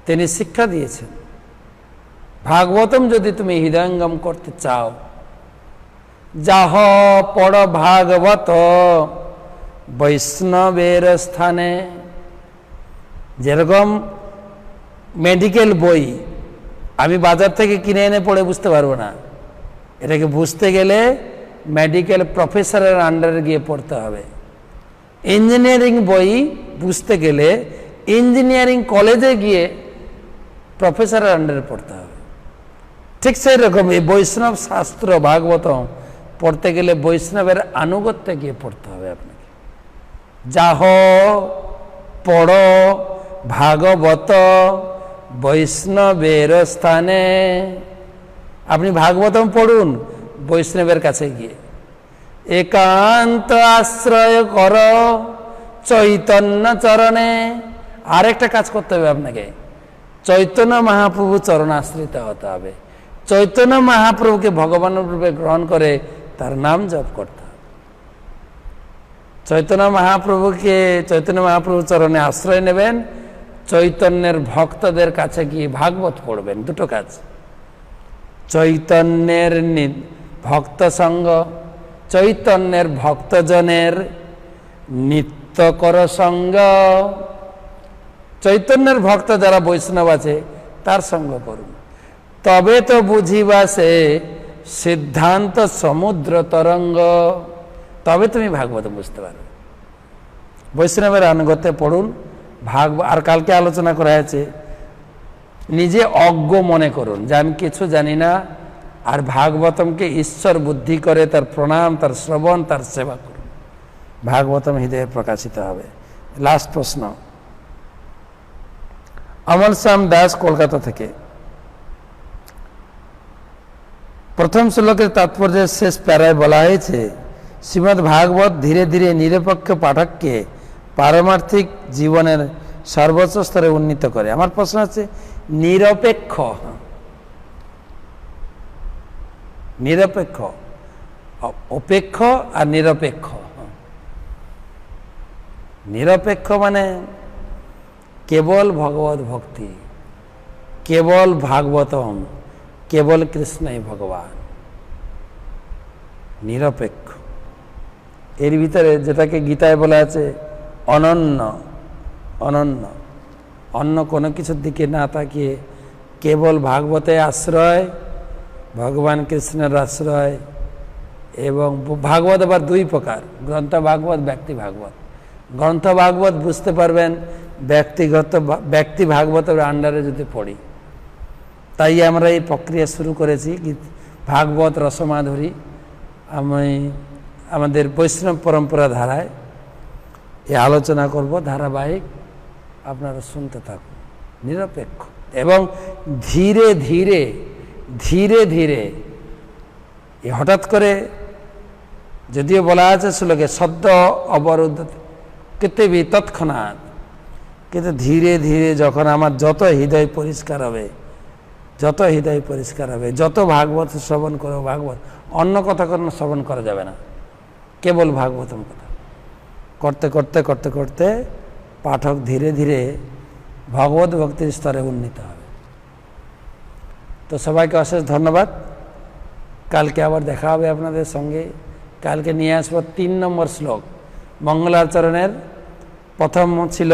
তিনি শিক্ষা দিয়েছেন ভাগবতম যদি তুমি হৃদয়ঙ্গম করতে চাও, যাহ পড় ভাগবত বৈষ্ণবের স্থানে। যেরকম মেডিকেল বই আমি বাজার থেকে কিনে এনে পড়ে বুঝতে পারবো না, এটাকে বুঝতে গেলে মেডিকেল প্রফেসরের আন্ডারে গিয়ে পড়তে হবে। ইঞ্জিনিয়ারিং বই বুঝতে গেলে ইঞ্জিনিয়ারিং কলেজে গিয়ে প্রফেসরের আন্ডারে পড়তে হবে। ঠিক সেই রকম এই বৈষ্ণব শাস্ত্র ভাগবতম পড়তে গেলে বৈষ্ণবের আনুগত্যে গিয়ে পড়তে হবে আপনাকে। যাহ পড় ভাগবত বৈষ্ণবের স্থানে। আপনি ভাগবতম পড়ুন বৈষ্ণবের কাছে গিয়ে। একান্ত আশ্রয় কর চৈতন্য চরণে। আরেকটা কাজ করতে হবে আপনাকে, চৈতন্য মহাপ্রভু চরণ আশ্রিত হতে হবে। চৈতন্য মহাপ্রভুকে ভগবান রূপে গ্রহণ করে তার নাম জপ করতে হবে। চৈতন্য মহাপ্রভু চরণে আশ্রয় নেবেন, চৈতন্যের ভক্তদের কাছে গিয়ে ভাগবত পড়বেন। দুটো কাজ, চৈতন্যের ভক্ত সঙ্গ, চৈতন্যের ভক্তজনের নিত্য কর সঙ্গ। চৈতন্যের ভক্ত যারা বৈষ্ণব আছে তার সঙ্গ করুন, তবে তো বুঝিবা সে সিদ্ধান্ত সমুদ্র তরঙ্গ। তবে তুমি ভাগবত বুঝতে পারবে। বৈষ্ণবের আনুগত্যে পড়ুন। আর কালকে আলোচনা করা হয়েছে, নিজে অজ্ঞ মনে করুন যে আমি কিছু জানি না, আর ভাগবতমকে ঈশ্বর বুদ্ধি করে তার প্রণাম, তার শ্রবণ, তার সেবা করুন। ভাগবতম হৃদয়ে প্রকাশিত হবে। লাস্ট প্রশ্ন, অমল শ্যাম দাস, কলকাতা থেকে। প্রথম শ্লোকের তাৎপর্যের শেষ প্যারায় বলা হয়েছে, শ্রীমদ্ ভাগবত ধীরে ধীরে নিরপেক্ষ পাঠককে পারমার্থিক জীবনের সর্বোচ্চ স্তরে উন্নীত করে। আমার প্রশ্ন আছে, নিরপেক্ষ, নিরপেক্ষ, অপেক্ষ আর নিরপেক্ষ। নিরপেক্ষ মানে কেবল ভগবত ভক্তি, কেবল ভাগবতম, কেবল কৃষ্ণই ভগবান। নিরপেক্ষ, এর ভিতরে যেটাকে গীতায় বলা আছে অনন্য, অনন্য, অন্য কোনো কিছুর দিকে না তাকিয়ে কেবল ভাগবতে আশ্রয়, ভগবান কৃষ্ণের আশ্রয়। এবং ভাগবত আবার দুই প্রকার, গ্রন্থ ভাগবত, ব্যক্তি ভাগবত। গ্রন্থ ভাগবত বুঝতে পারবেন ব্যক্তি ভাগবতের আন্ডারে যদি পড়ি। তাই আমরা এই প্রক্রিয়া শুরু করেছি, ভাগবত রসমাধুরী। আমি আমাদের বৈষ্ণব পরম্পরা ধারায় এই আলোচনা করব ধারাবাহিক, আপনারা শুনতে থাকুন। নিরপেক্ষ এবং ধীরে ধীরে ধীরে ধীরে, হঠাৎ করে যদিও বলা আছে শ্লোকে সদ্য অবরুদ্ধ কৃতিবি তৎক্ষণাৎ, কিন্তু ধীরে ধীরে যখন আমার যত হৃদয় পরিষ্কার হবে, যত হৃদয় পরিষ্কার হবে, যত ভাগবত শ্রবণ করো, ভাগবত অন্য কথা কোনো শ্রবণ করা যাবে না, কেবল ভাগবতম কথা করতে করতে করতে করতে পাঠক ধীরে ধীরে ভগবত ভক্তির স্তরে উন্নীত হবে। তো সবাইকে অশেষ ধন্যবাদ। কালকে আবার দেখা হবে আপনাদের সঙ্গে। কালকে নিয়ে আসবো 3 নম্বর শ্লোক। মঙ্গলাচরণের প্রথম ছিল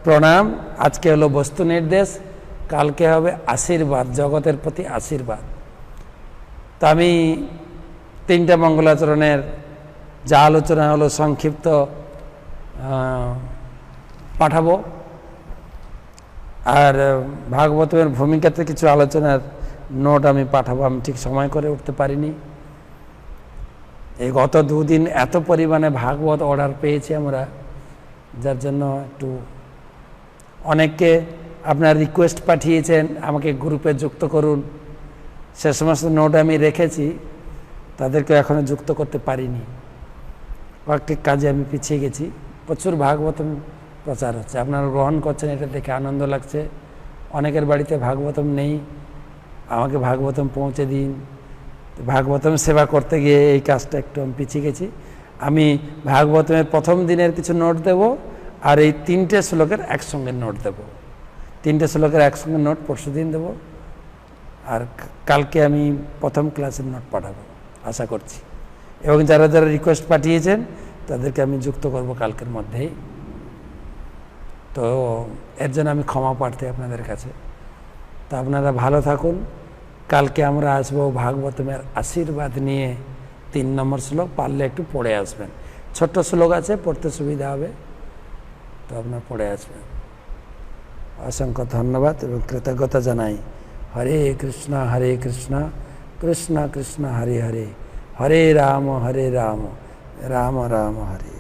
প্রণাম, আজকে হলো বস্তু নির্দেশ, কালকে হবে আশীর্বাদ, জগতের প্রতি আশীর্বাদ। তো আমি 3টা মঙ্গলাচরণের যা আলোচনা হলো সংক্ষিপ্ত পাঠাবো। আর ভাগবতের ভূমিকাতে কিছু আলোচনার নোট আমি পাঠাবো। আমি ঠিক সময় করে উঠতে পারিনি। এই গত 2 দিন এত পরিমাণে ভাগবত অর্ডার পেয়েছি আমরা, যার জন্য একটু অনেককে আপনার রিকোয়েস্ট পাঠিয়েছেন আমাকে গ্রুপে যুক্ত করুন। সে সমস্ত নোট আমি রেখেছি, তাদেরকে এখনও যুক্ত করতে পারিনি। প্রত্যেক কাজে আমি পিছিয়ে গেছি। প্রচুর ভাগবতম প্রচার হচ্ছে, আপনারা গ্রহণ করছেন, এটা দেখে আনন্দ লাগছে। অনেকের বাড়িতে ভাগবতম নেই, আমাকে ভাগবতম পৌঁছে দিন। ভাগবতম সেবা করতে গিয়ে এই কাজটা একটু আমি পিছিয়ে গেছি। আমি ভাগবতমের প্রথম দিনের কিছু নোট দেব, আর এই 3টে শ্লোকের একসঙ্গে নোট দেব। 3টে শ্লোকের একসঙ্গে নোট পরশু দিন দেব। আর কালকে আমি প্রথম ক্লাসের নোট পাঠাবো আশা করছি, এবং যারা যারা রিকোয়েস্ট পাঠিয়েছেন তাদেরকে আমি যুক্ত করব কালকের মধ্যেই। তো এর জন্য আমি ক্ষমা প্রার্থী আপনাদের কাছে। তো আপনারা ভালো থাকুন। কালকে আমরা আসবো ভাগবতমের আশীর্বাদ নিয়ে 3 নম্বর শ্লোক, পারলে একটু পড়ে আসবেন। ছোট্ট শ্লোক আছে, পড়তে সুবিধা হবে, তো আপনার পড়ে আসবেন। অসংখ্য ধন্যবাদ এবং কৃতজ্ঞতা জানাই। হরে কৃষ্ণ কৃষ্ণ কৃষ্ণ হরে হরে, হরে রাম রাম রাম হরে।